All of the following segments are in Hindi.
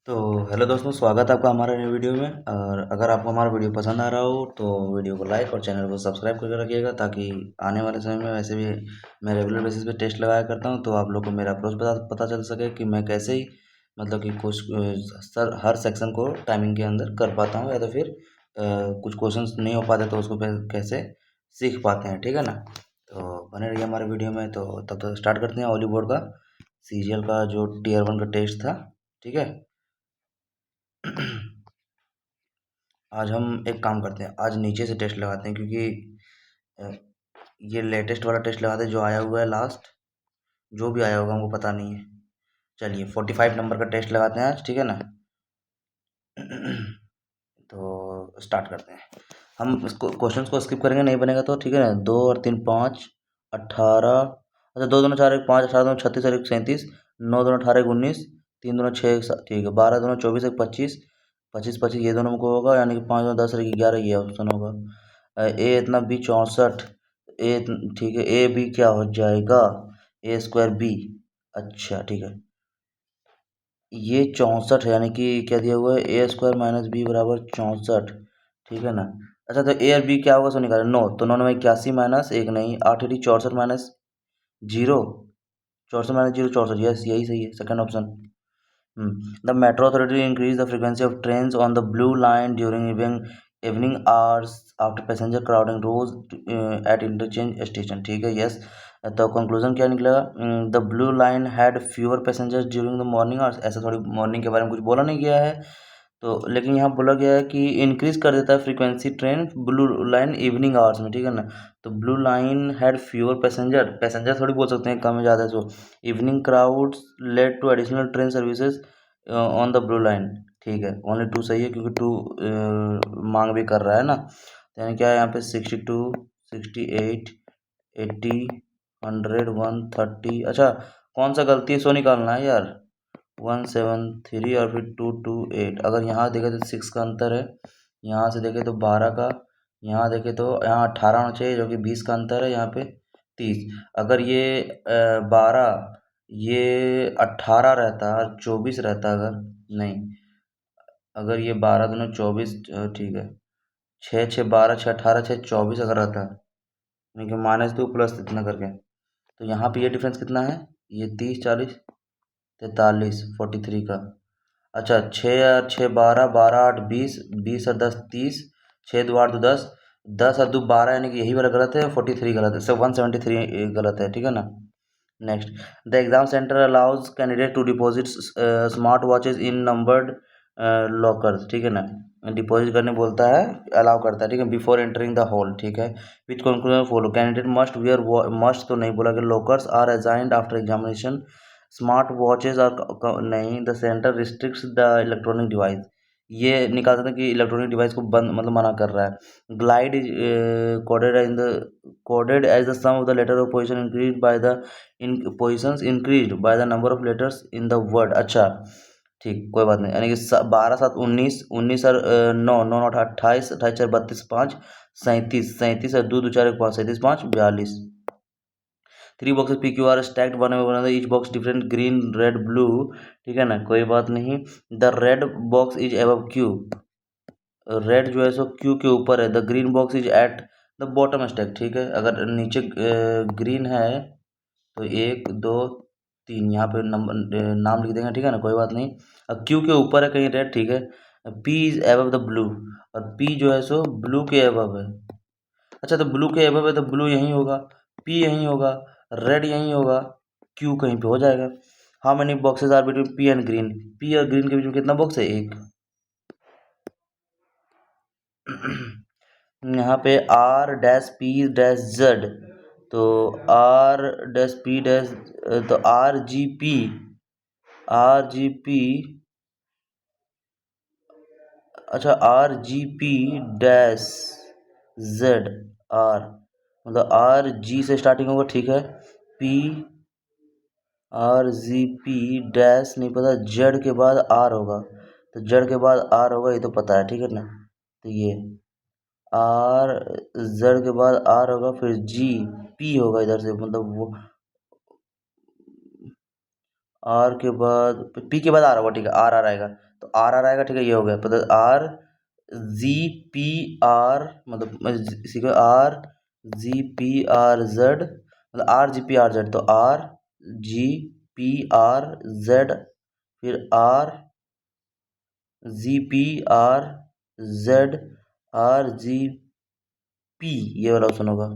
तो हेलो दोस्तों, स्वागत है आपका हमारे नए वीडियो में। और अगर आपको हमारा वीडियो पसंद आ रहा हो तो वीडियो को लाइक और चैनल को सब्सक्राइब करके रखिएगा, ताकि आने वाले समय में वैसे भी मैं रेगुलर बेसिस पे टेस्ट लगाया करता हूं, तो आप लोग को मेरा अप्रोच पता चल सके कि मैं कैसे ही मतलब कि कुछ हर सेक्शन को टाइमिंग के अंदर कर पाता हूं, या तो फिर कुछ क्वेश्चंस नहीं हो पाते तो उसको फिर कैसे सीख पाते हैं। ठीक है ना। तो बने रहिए हमारे वीडियो में। तो तब तक स्टार्ट करते हैं ऑली बोर्ड का सीजीएल का जो टीयर 1 का टेस्ट था। ठीक है। आज हम एक काम करते हैं, आज नीचे से टेस्ट लगाते हैं, क्योंकि अ, ये लेटेस्ट वाला टेस्ट लगाते हैं जो आया हुआ है लास्ट। जो भी आया होगा हमको पता नहीं है। चलिए 45 नंबर का टेस्ट लगाते हैं आज। ठीक है ना। तो स्टार्ट करते हैं। हम इसको क्वेश्चंस को स्किप करेंगे, नहीं बनेगा तो। ठीक है ना। 2 और 3 5 18। अच्छा, 2 दूना 4 1 5, 18 दूना 36 और 1 37, 9 दूना 18 1 19, 3 दूना 6 1 7, ठीक है। 12 दूना 24 1 25, 25 25 ये दोनों को होगा, यानी कि 5 दूना 10 और 11 ये ऑप्शन होगा। ए इतना बी 64। ए ठीक है। ए बी क्या हो जाएगा? ए स्क्वायर बी। अच्छा ठीक है। ये 64 है, यानी कि क्या दिया हुआ है? ए स्क्वायर माइनस बी बराबर 64। ठीक है ना। अच्छा, तो ए और बी क्या होगा? सो निकालें। 9 तो 9 में 81 माइनस 1 नहीं, 8 64 माइनस 0। 64 माइनस 0 64। यस, यही सही है, second option. The metro authority increased the frequency of trains on the blue line during evening hours after passenger crowding rose at interchange station. ठीक है। यस। तो कंक्लूजन क्या निकलेगा? The blue line had fewer passengers during the morning hours. ऐसा थोड़ी मॉर्निंग के बारे में कुछ बोला नहीं गया है। तो लेकिन यहाँ बोला गया है कि इंक्रीज कर देता है frequency train blue line evening hours में। ठीक है ना। तो blue line had fewer passenger, passenger थोड़ी बोल सकते हैं कम या ज़्यादा। So evening crowds led to additional train services on the blue line. ठीक है। ओनली टू सही है, क्योंकि टू मांग भी कर रहा है ना। तो यानी क्या है यहाँ पे? 62 68 80 100 130। अच्छा, कौन सा गलती है सो निकालना है यार। 173 और फिर 228। अगर यहाँ देखे तो 6 का अंतर है, यहाँ से देखे तो 12 का, यहाँ देखे तो यहाँ 18 होना चाहिए, जो कि 20 का अंतर है, यहाँ पे 30। अगर ये 12, ये 18 रहता और 24 रहता, अगर नहीं, अगर ये 12 दूना 24, ठीक है। 6 6 12 6 18 6 24 अगर रहता, यानी कि -2 प्लस इतना करके, तो यहाँ पे ये डिफरेंस कितना है? ये 30 40 43 43 का। अच्छा, 6 और 6 12 12 8 20, 20 और 10 30, 6 2 8 2 10, 10 और 2 12, यानी कि यही वाला गलत है, 43 गलत है, सब 173 गलत है। ठीक है ना। Next, the exam centre allows candidate to deposit smart watches in numbered lockers. ठीक है ना। डिपॉजिट करने बोलता है, अलाउ करता है। ठीक है। Before entering the hall. ठीक है। Which conclusion follow? Candidate must wear, must तो नहीं बोला कि lockers are assigned after examination. Smart watches are नहीं, the centre restricts the electronic device. ये निकाल सकते हैं कि इलेक्ट्रॉनिक डिवाइस को बंद मतलब मना कर रहा है। Glide is coded in the coded as the sum of the letter of position increase by the in positions increased by the number of letters in the word. अच्छा ठीक, कोई बात नहीं। यानी कि 12 7 19, 19 और 9 9 8 28, 28 4 32 5 37, 37 और 2 2 4 1 5, 37 5 42। 3 boxes PQR stacked one over another, each box different, green red blue। ठीक है ना, कोई बात नहीं। The red box is above Q. Red जो है सो क्यू के ऊपर है। The green box is at the bottom stack. ठीक है। अगर नीचे ग्रीन है तो 1 2 3 यहाँ पे नंबर नाम लिख देंगे। ठीक है ना, कोई बात नहीं। अब क्यू के ऊपर है कहीं रेड। ठीक है। P is above the blue, और पी जो है सो ब्लू के एबव है। अच्छा, तो ब्लू के एबव है तो ब्लू यहीं होगा, पी यहीं होगा, रेड यहीं होगा, क्यू कहीं पे हो जाएगा। How many boxes are between P and green? P और ग्रीन के बीच में कितना बॉक्स है? एक। यहाँ पे R dash P dash Z, तो आर डैश पी डैश, तो R G P, R G P, अच्छा R G P dash Z R, मतलब आर जी से स्टार्टिंग होगा। ठीक है। P R G P dash नहीं पता, जेड के बाद आर होगा, तो जेड के बाद आर होगा, ये तो पता है। ठीक है ना। तो ये आर, जेड के बाद आर होगा, फिर जी पी होगा इधर से, मतलब वो आर के बाद पी के बाद आर होगा, ठीक है, आर आर आएगा, तो आर आर आएगा, ठीक है, ये हो गया, तो आर जी पी आर, मतलब इसी को R G P R Z, मतलब R G P R Z, तो R G P R Z, फिर R G P R Z, R G P, ये वाला ऑप्शन होगा।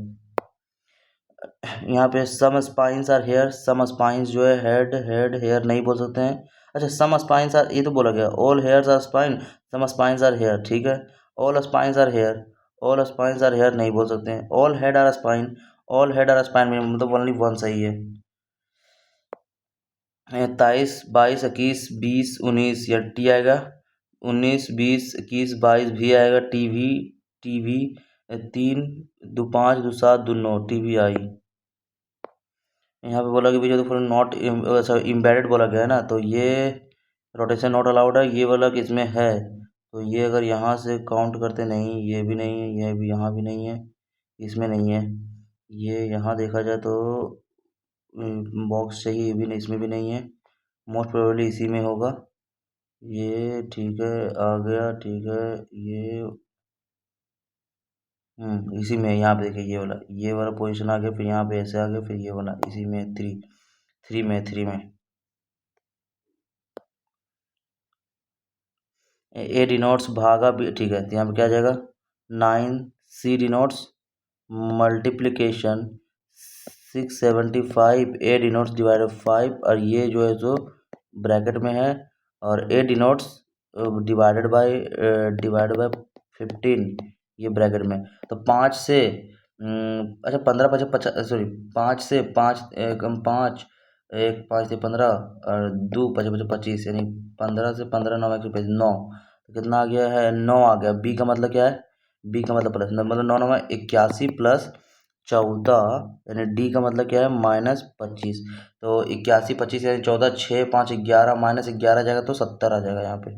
यहाँ पे some spines are here, some spines जो है हेड हेड हेयर नहीं बोल सकते हैं। अच्छा, सम स्पाइंस आर, ये तो बोला गया, all hairs are spine, some spines are hair, ठीक है, all spines are hair, all spines are hair नहीं बोल सकते हैं, all head are spine, all head are spine में मतलब ओनली वन सही है। 23, 22, 21, 20, 19, या टी आएगा, 19, 20, 21, 22 भी आएगा, टीवी, टीवी, 3, 2, 5, 2, 7, 2, 9, टीवी आई। यहाँ पे बोला कि भाई जो तो नॉट इम्बेडेड बोला गया है ना, तो ये रोटेशन नॉट अलाउड है, ये वाला कि इसमें है, तो ये अगर यहाँ से काउंट करते, नहीं ये भी नहीं है, ये भी यहाँ भी नहीं है, इसमें नहीं है, ये यहाँ देखा जाए तो बॉक्स चाहिए, ये भी नहीं, इसमें भी नहीं है, मोस्ट प्रोबेबली इसी में होगा, ये ठीक है, आ गया, ठीक है, ये इसी में, यहाँ पे देखिए ये वाला पोजीशन आ गया, फिर यहाँ पे ऐसे आ गया, फिर ये वाला इसी में, थ्री में ए डिनोट्स भागा भी, ठीक है, तो यहाँ पे क्या आ जाएगा, 9, सी डिनोट्स मल्टीप्लिकेशन 675, ए डिनोट्स डिवाइडेड 5, और ये जो है जो ब्रैकेट में है, और ए डिनोट्स डिवाइडेड बाय 15, ये ब्रैकेट में, तो 5 से अच्छा 15 पचास पचास, सॉरी 5 से 5 कम 5, 1 5 से 15, और 2 5 5 25, यानी 15 से 15 9 9, तो कितना आ गया है, 9 आ गया। बी का मतलब क्या है, बी का मतलब प्लस, मतलब 9 9 81 प्लस 14, यानी डी का मतलब क्या है, -25, तो 81 25 यानी 14, 6 5 11, -11 जाएगा तो 70 आ जाएगा यहाँ पे।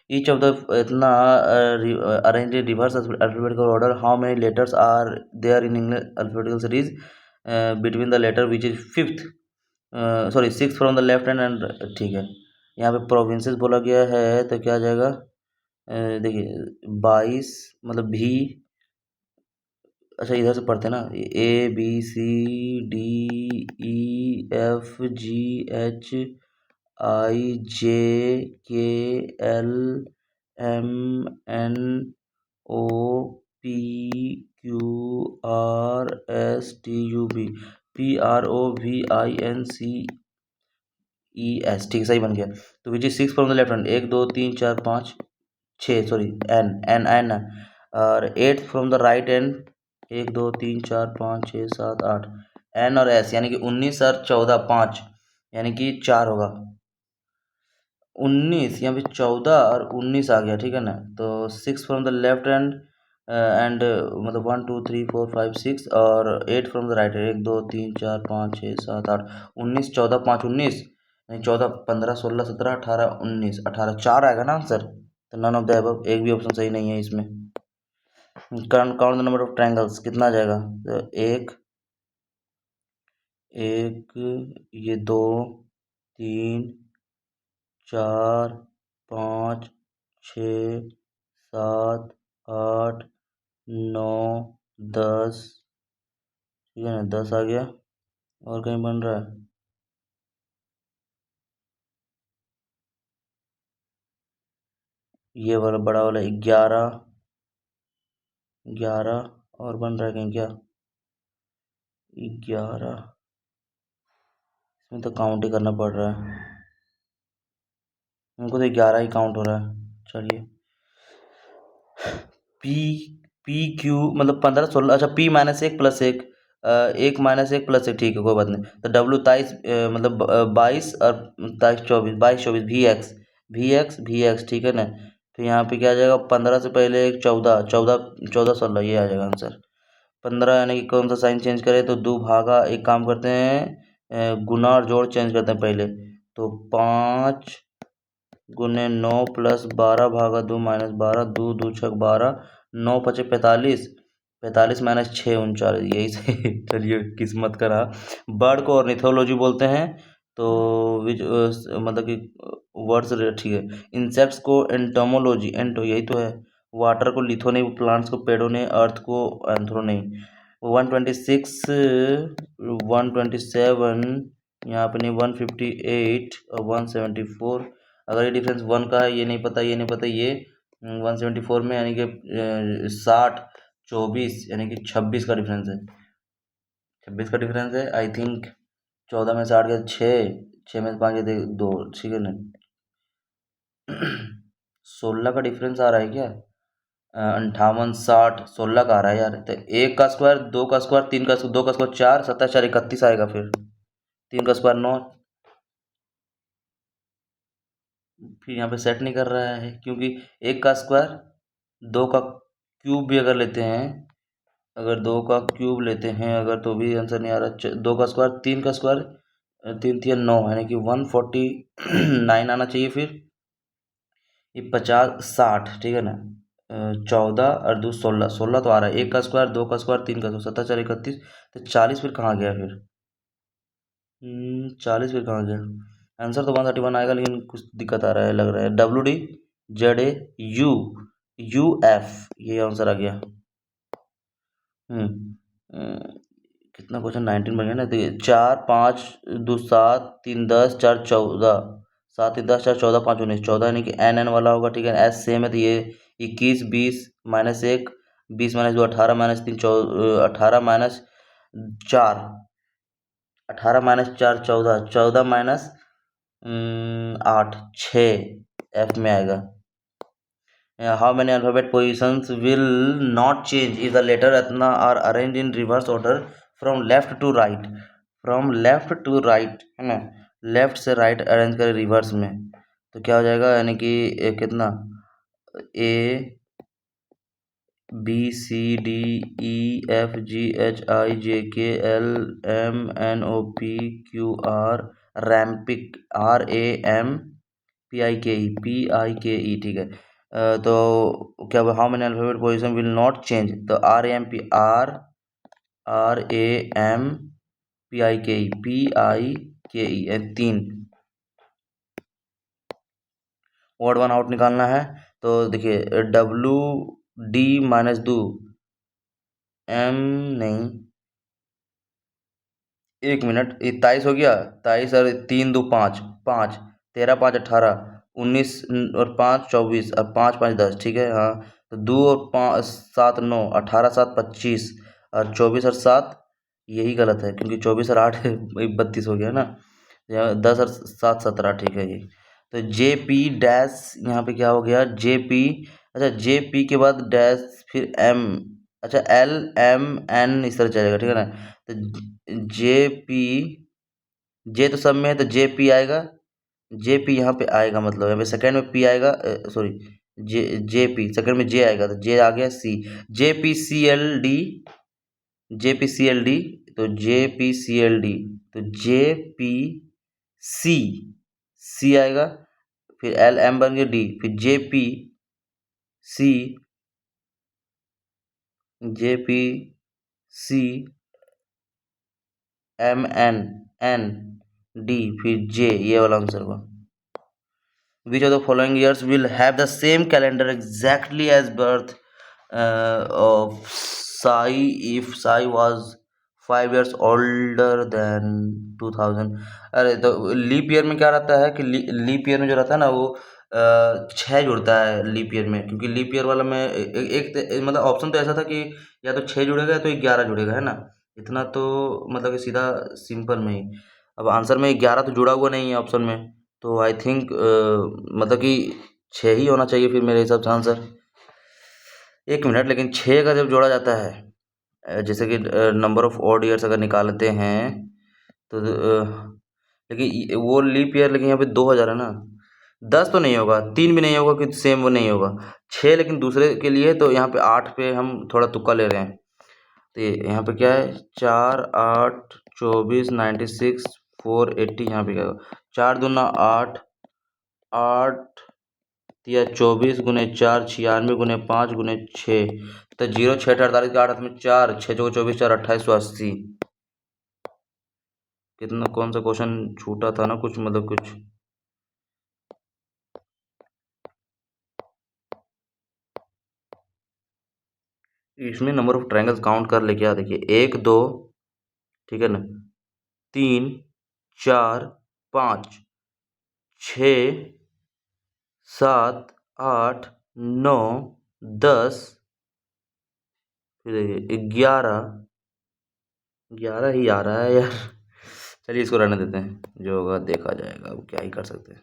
Each of the इतना arranged in reverse alphabetical order. How many letters are there in English alphabetical series between the letter which is fifth, sorry six from the left hand and, ठीक है, यहाँ पे प्रोविंसेस बोला गया है, तो क्या आ जाएगा, देखिए 22, मतलब भी, अच्छा इधर से पढ़ते हैं ना, A B C D E F G H I J K L M N O P Q R S T U V, P R O V I N C E S, ठीक है, सही बन गया। तो which is six from the left hand, 1 2 3 4 5 6, sorry N N N, और 8 from the right hand, 1 2 3 4 5 6 7 8, N और एस, यानी कि 19 और 14 5, यानी कि 4 होगा, 19 यहाँ पे 14 और 19 आ गया, ठीक है ना, तो 6 from the left hand and मतलब 1 2 3 4 5 6, और 8 फ्रॉम द राइट हैंड, 1 2 3 4 5 6 7 8, 19 14 5 19, नहीं 14 15 16 17 18 19 18, 4 आएगा ना आंसर, तो नन ऑफ द अबव, एक भी ऑप्शन सही नहीं है इसमें। Count the number of triangles, कितना आ जाएगा, तो एक, ये 2 3 4 5 6 7 8 9 10, ठीक है ना, 10 आ गया, और कहीं बन रहा है, ये वाला बड़ा वाला 11, 11, और बन रहा है कहीं क्या, 11, इसमें तो काउंट ही करना पड़ रहा है, हमको तो 11 ही काउंट हो रहा है, चलिए, पी पी क्यू मतलब 15 16, अच्छा पी -1 + 1, 1 -1 + 1, ठीक है, कोई बात नहीं, तो डब्ल्यू 23, मतलब 22, और 23 24, 22 24, वी एक्स, ठीक है ना, फिर यहाँ पे क्या आ जाएगा, 15 से पहले एक 14 14 14 16, ये आ जाएगा आंसर। 15 यानी कि कौन सा साइन चेंज करें, तो दो भागा, एक काम करते हैं, गुना और जोड़ चेंज करते हैं पहले, तो 5 गुने 9 + 12 भागा 2 -12, 2 2 6 12, 9 5 45, 45 -6 39, यही सही। चलिए किस्मत का रहा। बर्ड को ऑर्निथोलॉजी बोलते हैं, तो विच मतलब कि वर्ड्स ठीक है। इंसेक्ट्स को एंटोमोलॉजी, एंटो यही तो है। वाटर को लिथोनी, प्लांट्स को पेडोने, अर्थ को एंथ्रोनी। 126, 127, यहाँ पे नहीं, 158 और 174। अगर ये डिफरेंस 1 का है, ये नहीं पता, ये नहीं पता, ये 174 में यानी कि 60, 24 यानी कि 26 का डिफरेंस है। 26 का डिफरेंस है आई थिंक। 14 में 60 के 6, 6 में 5 के 2, ठीक है ना। 16 का डिफरेंस आ रहा है क्या? 58, 60, 16 का आ रहा है यार। तो 1 का स्क्वायर, 2 का स्क्वायर, 3 का स्क्वायर, 2 का स्क्वायर 4, 27, 4, 31 आएगा। फिर 3 का स्क्वायर 9। फिर यहाँ पे सेट नहीं कर रहा है क्योंकि 1 का स्क्वायर, 2 का क्यूब भी अगर लेते हैं, अगर 2 का क्यूब लेते हैं अगर, तो भी आंसर नहीं आ रहा। 2 का स्क्वायर, 3 का स्क्वायर, 3 3 9 यानी कि 149 आना चाहिए। फिर ये 50, 60, ठीक है ना। 14 और 2 16, 16 तो आ रहा है। 1 का स्क्वायर, 2 का स्क्वायर, 3 का स्क्वायर, 27, 4, 31। तो 40 फिर कहाँ गया फिर? 40 फिर कहाँ गया? आंसर तो 131 आएगा, लेकिन कुछ दिक्कत आ रहा है, लग रहा है। WD, ZA, UF, ये आंसर आ गया। कितना क्वेश्चन? 19 बन गया ना। तो 4 5 2 7 3 10 4 14, 7 3 10 4 14 5 19, 14 यानी कि NN वाला होगा, ठीक है। S सेम है तो ये 21, 20 -1, 20 -2 18, -3 18, -4, 18 -4 14, 14 -8 6 F में आएगा। How many alphabet positions will not change if the letter Ratna are arranged in reverse order from left to right? From left to right है ना, लेफ्ट से राइट अरेंज करें रिवर्स में, तो क्या हो जाएगा? यानी कि कितना? ABCDEFGHIJKLMNOPQR, रैम्पिक, RAMPIKE, ठीक है। तो क्या how many alphabet position will not change? तो RAMPIKE 3। ओड वन आउट निकालना है। तो देखिए, WD-2 M नहीं, 1 मिनट, 23 हो गया। 23 और 3 2 5, 5 13 5 18, 19 और 5 24 और 5 5 10, ठीक है। हाँ, तो 2 और 5 7 9, 18 7 25 और 24 और 7, यही गलत है क्योंकि 24 और 8 32 हो गया ना। 10 और 7 17, ठीक है ये। तो JP डैश, यहाँ पे क्या हो गया? JP, अच्छा JP के बाद डैश फिर M, अच्छा LMN इस तरह चलेगा, ठीक है ना। तो JP, J तो सब में है तो JP आएगा। JP यहाँ पे आएगा, मतलब यहाँ पे सेकंड में P आएगा, सॉरी, JP सेकंड में J आएगा, तो J आ गया C। JPCLD, JPCLD, तो JPCLD, तो JPC आएगा। फिर LM बन गया D, फिर JPCMNND, फिर J, ये वाला आंसर हुआ। Which of the following years will have the same calendar exactly as birth of Sai if Sai was 5 years older than 2000? अरे तो लीप ईयर में क्या रहता है कि लीप ईयर में जो रहता है ना, वो 6 जुड़ता है लीप ईयर में, क्योंकि लीप ईयर वाला में मतलब ऑप्शन तो ऐसा था कि या तो 6 जुड़ेगा या तो 11 जुड़ेगा, है ना। इतना तो मतलब कि सीधा सिंपल में ही। अब आंसर में 11 तो जुड़ा हुआ नहीं है ऑप्शन में, तो आई थिंक मतलब कि 6 ही होना चाहिए फिर मेरे हिसाब से आंसर। 1 मिनट, लेकिन 6 का जब जोड़ा जाता है, जैसे कि नंबर ऑफ ऑड ईयर्स अगर निकालते हैं तो लेकिन वो लीप ईयर, लेकिन यहाँ पे 2000 है ना। 10 तो नहीं होगा, 3 भी नहीं होगा कि सेम वो नहीं होगा। 6 लेकिन दूसरे के लिए, तो यहाँ पे 8 पे हम थोड़ा तुक्का ले रहे हैं। तो यहाँ पे क्या है? 4 8 24 96 480, यहाँ पे क्या होगा? 4 दूना 8, 8 या 24 गुने 4 96 गुने 5 गुने 6, तो 0 6 48 के 8 हाथ में 4, 6 24 4 2880। कितना कौन सा क्वेश्चन छूटा था ना कुछ, मतलब कुछ इसमें नंबर ऑफ ट्रायंगल्स काउंट कर ले क्या, देखिए 1 2, ठीक है ना, 3 4 5 6 7 8 9 10, फिर देखिए 11, 11 ही आ रहा है यार। चलिए इसको रहने देते हैं, जो होगा देखा जाएगा, अब क्या ही कर सकते हैं।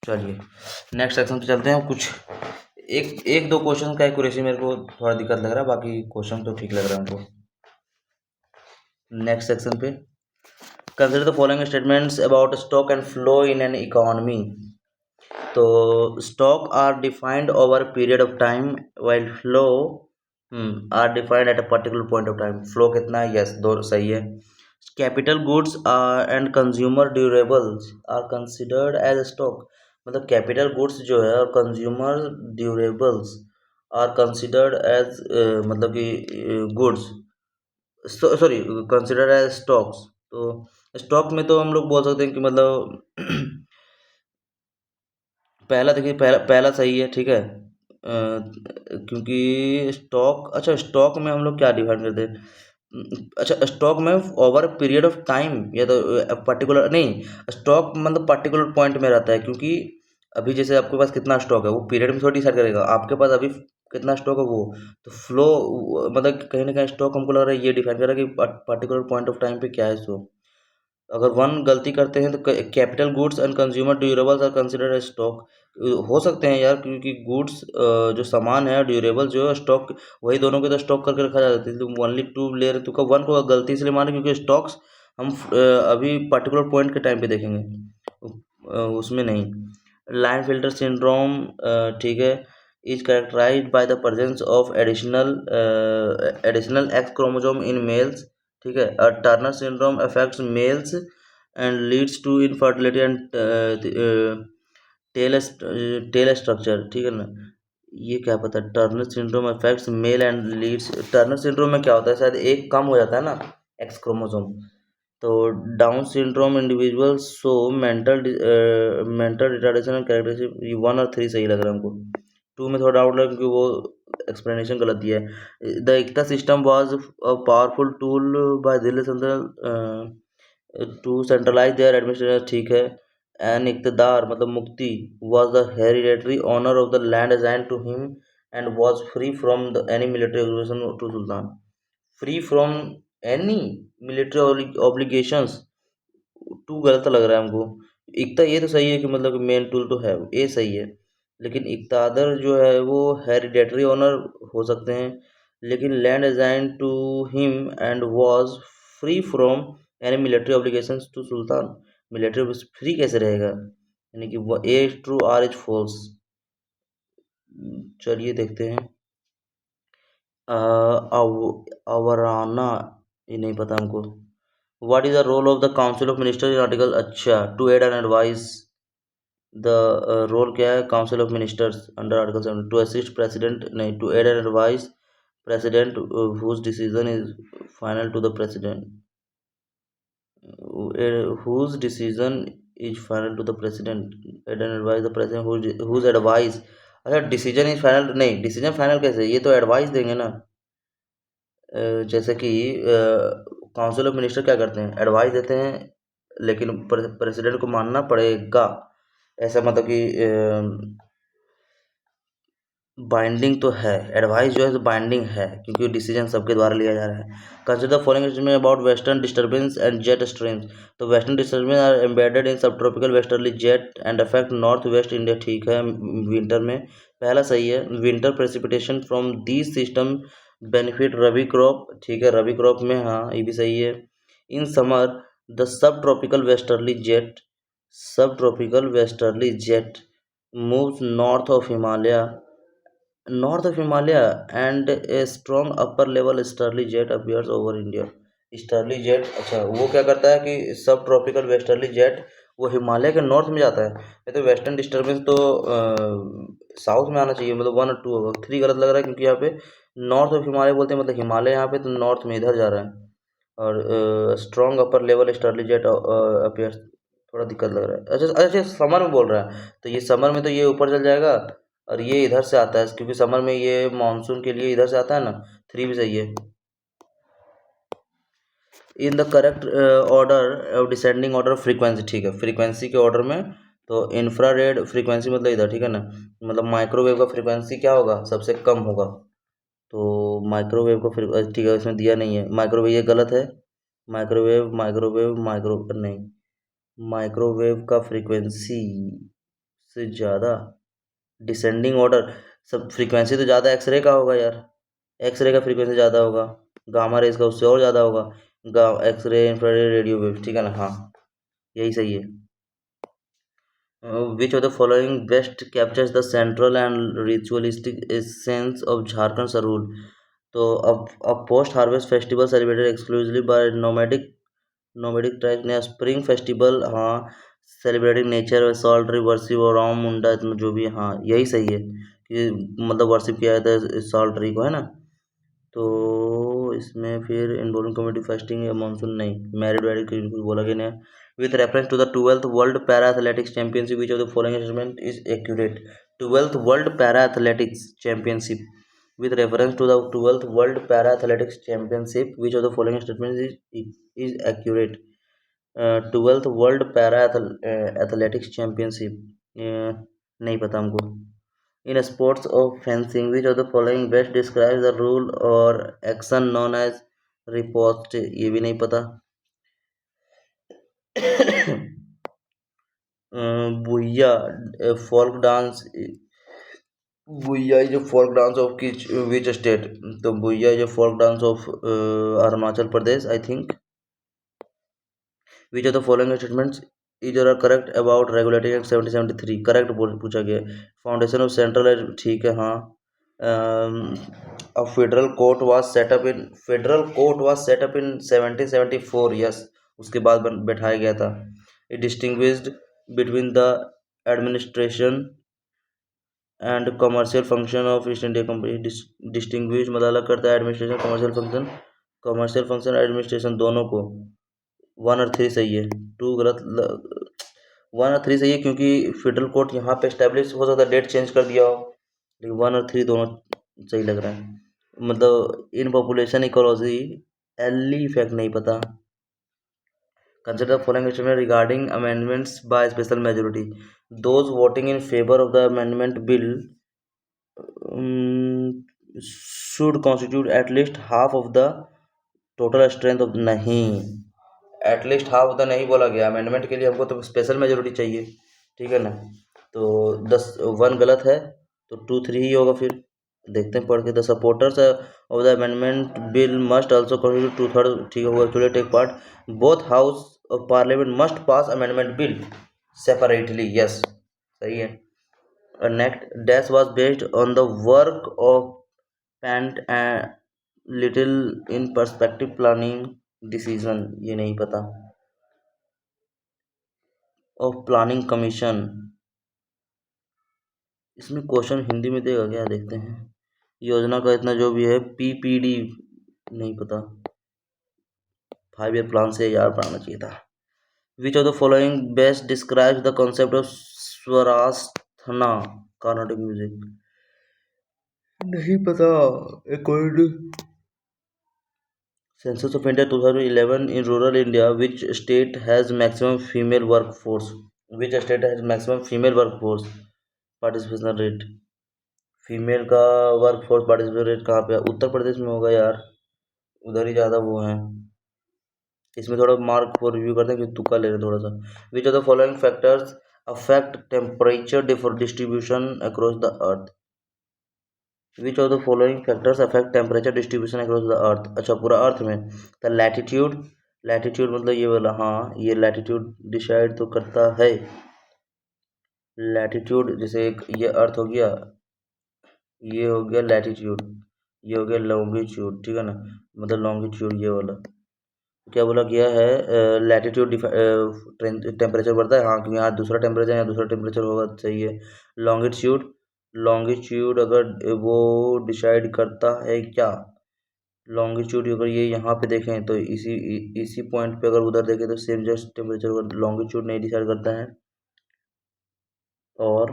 चलिए नेक्स्ट सेक्शन पे चलते हैं। कुछ एक एक दो क्वेश्चन का एक्यूरेसी मेरे को थोड़ा दिक्कत लग रहा है, बाकी क्वेश्चन तो ठीक लग रहा है हमको। नेक्स्ट सेक्शन पे, consider the following statements about stock and flow in an economy. तो stock are defined over period of time while flow are defined at a particular point of time. Flow कितना है, यस, दो सही है। Capital goods and consumer durables are considered as stock. मतलब कैपिटल गुड्स जो है और consumer durables are considered as, मतलब कि goods, sorry, considered as stocks. तो स्टॉक में तो हम लोग बोल सकते हैं कि मतलब पहला देखिए, पहला पहला सही है, ठीक है। क्योंकि स्टॉक, अच्छा स्टॉक में हम लोग क्या डिफाइन करते हैं, अच्छा स्टॉक में ओवर पीरियड ऑफ टाइम, या तो पर्टिकुलर नहीं, स्टॉक मतलब पर्टिकुलर पॉइंट में रहता है। क्योंकि अभी जैसे आपके पास कितना स्टॉक है वो पीरियड में थोड़ा डिसाइड करेगा, आपके पास अभी कितना स्टॉक है वो, तो फ्लो, मतलब कहीं ना कहीं स्टॉक हमको लग रहा है ये डिफाइन कर रहा है कि पर्टिकुलर पॉइंट ऑफ टाइम पे क्या है। सो अगर वन गलती करते हैं तो capital goods and consumer durables are considered as stock. हो सकते हैं यार, क्योंकि गुड्स जो सामान है, ड्यूरेबल जो है स्टॉक, वही दोनों को तो स्टॉक करके रखा जाता है। तो ओनली टू ले रहे तो का वन को गलती इसलिए माने क्योंकि स्टॉक्स हम अभी पर्टिकुलर पॉइंट के टाइम पे देखेंगे, उसमें नहीं। लाइन फिल्टर सिंड्रोम, ठीक है, is characterised by the presence of additional X chromosome in males, ठीक है। Turner syndrome affects males and leads to infertility and tall stature, ठीक है ना। ये क्या पता, Turner syndrome affects male and leads, Turner syndrome में क्या होता है, शायद एक कम हो जाता है ना एक्स क्रोमोसोम। तो down syndrome individuals so mental retardation and characteristic, ये 1 और 3 सही लग रहा है हमको। 2 में थोड़ा डाउट लगा क्योंकि वो एक्सप्लेनेशन गलत दिया है। The iqta system was a powerful tool by Delhi central to centralise their administration, ठीक है। एन इक़्तिदार मतलब मुक्ति was the hereditary owner of the land assigned to him and was free from any military obligation to Sultan. Free from any military obligations, two गलत लग रहा है हमको। इक्ता ये तो सही है कि मतलब मेन टूल तो है, ये सही है। लेकिन इक़्तादर जो है वो हेरिडेटरी ओनर हो सकते हैं, लेकिन land assign to him and was free from any military obligations to sultan. Military free कैसे रहेगा, यानी कि वो A is true or is false. चलिए देखते हैं। अवराना, ये नहीं पता हमको। What is the role of the council of minister in article, अच्छा to aid and advice. The role क्या है council of ministers under article 7, to assist president, नहीं, to aid and advice president whose decision is final to the president, whose decision is final to the president, aid and advise the president whose advice, अच्छा डिसीजन इज फाइनल, नहीं डिसीजन फाइनल कैसे, ये तो एडवाइस देंगे ना। जैसे कि काउंसिल ऑफ मिनिस्टर क्या करते हैं, एडवाइस देते हैं, लेकिन प्रेसिडेंट को मानना पड़ेगा। ऐसा मतलब कि बाइंडिंग तो है, एडवाइस जो है तो बाइंडिंग है, क्योंकि डिसीजन सबके द्वारा लिया जा रहा है। Consider following statement about western disturbance and jet streams. तो western disturbance are embedded in sub tropical westerly jet and affect north west India, ठीक है, विंटर में। पहला सही है। Winter precipitation from these system benefit rabi crop, ठीक है, रबी क्रॉप में, हाँ ये भी सही है। In summer the sub tropical westerly jet moves north of Himalaya and a strong upper level easterly jet appears over India. Easterly jet, अच्छा वो क्या करता है कि सब ट्रॉपिकल वेस्टर्ली जेट वो हिमालय के नॉर्थ में जाता है। ये तो वेस्टर्न डिस्टर्बेंस तो साउथ में आना चाहिए, मतलब 1 और 2 होगा, 3 गलत लग रहा है क्योंकि यहाँ पे नॉर्थ ऑफ हिमालय बोलते हैं, मतलब हिमालय यहाँ पे तो नॉर्थ में इधर जा रहा है। और strong upper level स्टर्ली jet appears, थोड़ा दिक्कत लग रहा है। अच्छा अच्छा, समर में बोल रहा है तो ये समर में तो ये ऊपर चल जाएगा और ये इधर से आता है क्योंकि समर में ये मानसून के लिए इधर से आता है ना। 3 भी सही है। In the correct order descending order frequency, ठीक है फ्रीक्वेंसी के ऑर्डर में। तो इंफ्रारेड फ्रीक्वेंसी मतलब इधर, ठीक है ना, मतलब माइक्रोवेव का फ्रीक्वेंसी क्या होगा, सबसे कम होगा। तो माइक्रोवेव का फ्रीक्वेंसी, ठीक है इसमें दिया नहीं है माइक्रोवेव, ये गलत है। माइक्रोवेव माइक्रोवेव माइक्रो नहीं, माइक्रोवेव का फ्रीक्वेंसी से ज़्यादा डिसेंडिंग ऑर्डर, सब फ्रीक्वेंसी तो ज़्यादा एक्सरे का होगा यार, एक्सरे का फ्रीक्वेंसी ज़्यादा होगा, गामा रेज का उससे और ज़्यादा होगा। एक्सरे इंफ्रारेड रेडियो वेव, ठीक है ना, हाँ यही सही है। Which of the following best captures the central and ritualistic essence of Jharkhand Sarhul. तो अब post harvest festival celebrated exclusively by nomadic tribe ने स्प्रिंग फेस्टिवल, हाँ सेलिब्रेटिंग नेचर सॉल्ट वर्शिप और राम मुंडा इतना जो भी, हाँ यही सही है कि मतलब वर्शिप किया जाता है सॉल्ट ट्री को, है ना। तो इसमें फिर इन्वॉल्विंग कम्युनिटी फास्टिंग या मानसून नहीं, मैरिड वैरिड कुछ बोला गया नहीं। With reference to the 12th world para athletics championship which of the following statement is accurate. 12th world para athletics championship with reference to the 12th World Para Athletics Championship, which of the following statements is accurate? 12th World Para Athletics Championship, नहीं पता हमको। In sports of fencing, which of the following best describes the rule or action known as riposte? ये भी नहीं पता। Buiya folk dance, Buiya is a folk dance of which state? तो Buiya is a folk dance of Arunachal Pradesh I think. Which of the following statements is are correct about regulating act 1773? Correct पूछा गया। फाउंडेशन ऑफ सेंट्रल, ठीक है हाँ। a federal court was set up in 1774, yes, उसके बाद बैठाया गया था। it distinguished between the administration and commercial function of east India company. Distinguish मतलब अलग करता है एडमिनिस्ट्रेशन कमर्शियल फंक्शन एडमिनिस्ट्रेशन दोनों को। 1 और 3 सही है, 2 गलत 1 और 3 सही है क्योंकि फेडरल कोर्ट यहाँ पे स्टैब्लिश हो सकता है, डेट चेंज कर दिया हो, लेकिन 1 और 3 दोनों सही लग रहा है। मतलब in population ecology Allee effect नहीं पता। Consider the following statement regarding amendments by special majority. Those voting in favor of the amendment bill should constitute at least half of the total strength of, नहीं एटलीस्ट हाफ ऑफ द नहीं बोला गया, अमेंडमेंट के लिए हमको तो स्पेशल मेजोरिटी चाहिए, ठीक है ना। तो 1 गलत है तो 2 3 ही होगा फिर। देखते हैं पढ़ के। The supporters of the amendment bill must also constitute 2/3, ठीक है, actually take part both house of parliament must pass amendment bill separately, yes सही है। Next dash was based on the work of paint and little in perspective planning decision, ये नहीं पता। ऑफ प्लानिंग कमीशन, इसमें क्वेश्चन हिंदी में देगा क्या, देखते हैं। योजना का इतना जो भी है पीपीडी नहीं पता, 5 ईयर प्लान से यार पढ़ाना चाहिए था। Which of the following best describes the concept of swarasthana Carnatic music, नहीं पता। According census of India 2011 in rural India, which state has maximum female workforce? Which state has maximum female workforce participation rate? Female का वर्कफोर्स पार्टिसिपेट रेट कहाँ पे है? उत्तर प्रदेश में होगा यार, उधर ही ज़्यादा वो है। इसमें थोड़ा मार्क फॉर रिव्यू करते हैं कि तुक्का ले रहे हैं थोड़ा सा। विच of the following factors affect temperature distribution across the earth? Which of the following factors affect temperature distribution across the earth, अच्छा पूरा अर्थ में। द लैटिट्यूड, लैटिट्यूड मतलब ये वाला, हाँ ये लैटिट्यूड डिसाइड तो करता है। लैटिट्यूड जैसे एक ये अर्थ हो गया, ये हो गया लैटिट्यूड, ये हो गया लॉन्गिट्यूड, ठीक है ना, मतलब लॉन्गिट्यूड ये वाला। क्या बोला गया है, लैटिट्यूड टेम्परेचर बढ़ता है, हाँ, क्योंकि यहाँ दूसरा टेम्परेचर, यहाँ दूसरा टेम्परेचर होगा, सही है। लॉन्गिट्यूड, लॉन्गिट्यूड अगर वो डिसाइड करता है क्या, लॉन्गिट्यूड अगर ये यहाँ पे देखें तो इसी पॉइंट पे अगर उधर देखें तो सेम जस्ट टेम्परेचर होगा, लॉन्गिट्यूड नहीं डिसाइड करता है। और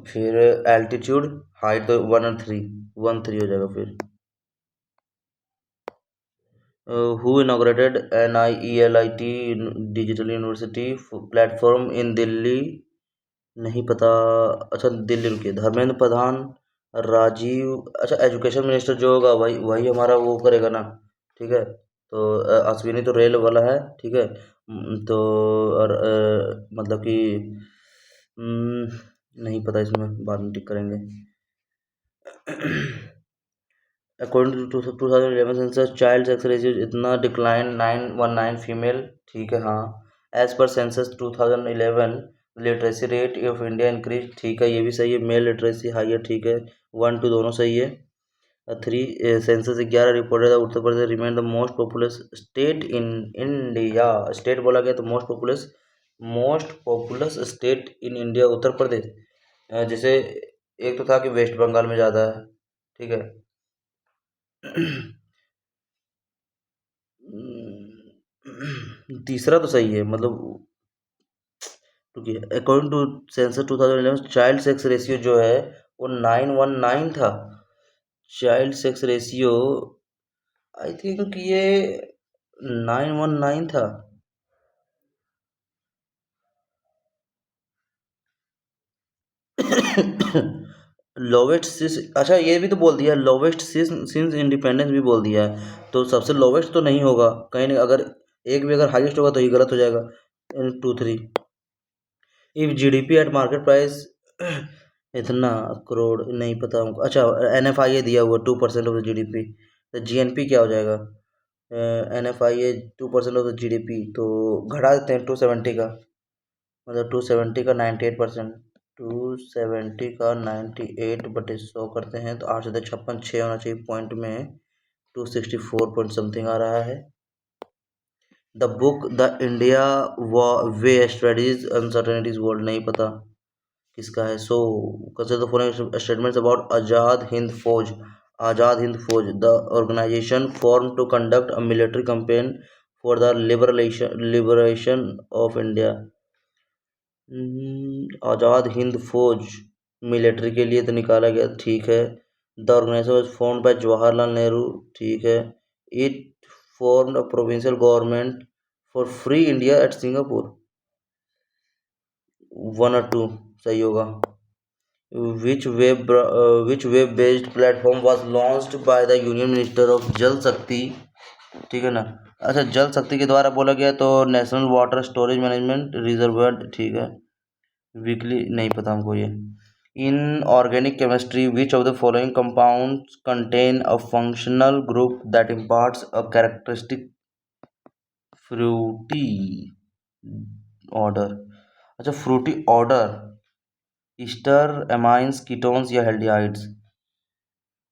फिर एल्टीट्यूड, हाइट तो 1 और 3 हो जाएगा फिर। Who inaugurated NIELIT digital university platform इन दिल्ली, नहीं पता। अच्छा दिल्ली, रुकिए, धर्मेंद्र प्रधान, राजीव, अच्छा एजुकेशन मिनिस्टर जो होगा वही वही हमारा वो करेगा ना, ठीक है। तो अश्विनी तो रेल वाला है, ठीक है। तो और मतलब कि नहीं पता, इसमें बाद में टिक करेंगे। According to 2011 census child sex ratio इतना डिक्लाइन 919 फीमेल, ठीक है, हाँ। As per census 2011 literacy rate of India increase, ठीक है, ये भी सही है। मेल लिटरेसी हाइयर, ठीक है, 1 2 दोनों सही है। 3 census 11 reported Uttar Pradesh remain the most populous state in India, state बोला गया तो most populous state in India Uttar Pradesh. जैसे एक तो था कि वेस्ट बंगाल में ज़्यादा है, ठीक है। तीसरा तो सही है, मतलब क्योंकि according to census 2011 child sex ratio जो है वो 919 था। Child sex ratio I think ये 919 था। लोवेस्ट सिस, अच्छा ये भी तो बोल दिया, लोवेस्ट सिंस इंडिपेंडेंस भी बोल दिया है, तो सबसे लोवेस्ट तो नहीं होगा कहीं नहीं, अगर एक भी अगर हाईएस्ट होगा तो ये गलत हो जाएगा। 2 3 if GDP eight market price इतना करोड़, नहीं पता हमको। अच्छा NFIA दिया हुआ 2% ऑफ द GDP, तो GNP क्या हो जाएगा, NFIA 2% ऑफ द GDP, तो घटा देते हैं 270 का, मतलब 270 का 98%, 270 का 98 बटे 100 करते हैं तो 8 से 56 होना चाहिए, पॉइंट में 264 पॉइंट समथिंग आ रहा है। The book the India way strategies uncertainties world, नहीं पता किसका है। So consider the following statements about Azad Hind Fauj. Azad Hind Fauj, the organisation form to conduct a military campaign for the liberation of India. Azad Hind Fauj military के लिए तो निकाला गया, ठीक है। The organisation was formed by Jawaharlal Nehru, ठीक है। It formed a provincial government for free India eight Singapore, 1 और 2 सही होगा। which web based platform was launched by the union minister of जल शक्ति, ठीक है ना। अच्छा जल शक्ति के द्वारा बोला गया तो national water storage management reservoir, ठीक है। वीकली, नहीं पता हमको ये। In organic chemistry which of the following compounds contain a functional group that imparts a characteristic fruity odour, अच्छा fruity odour, ester amines ketones या हेल्डिहाइड्स।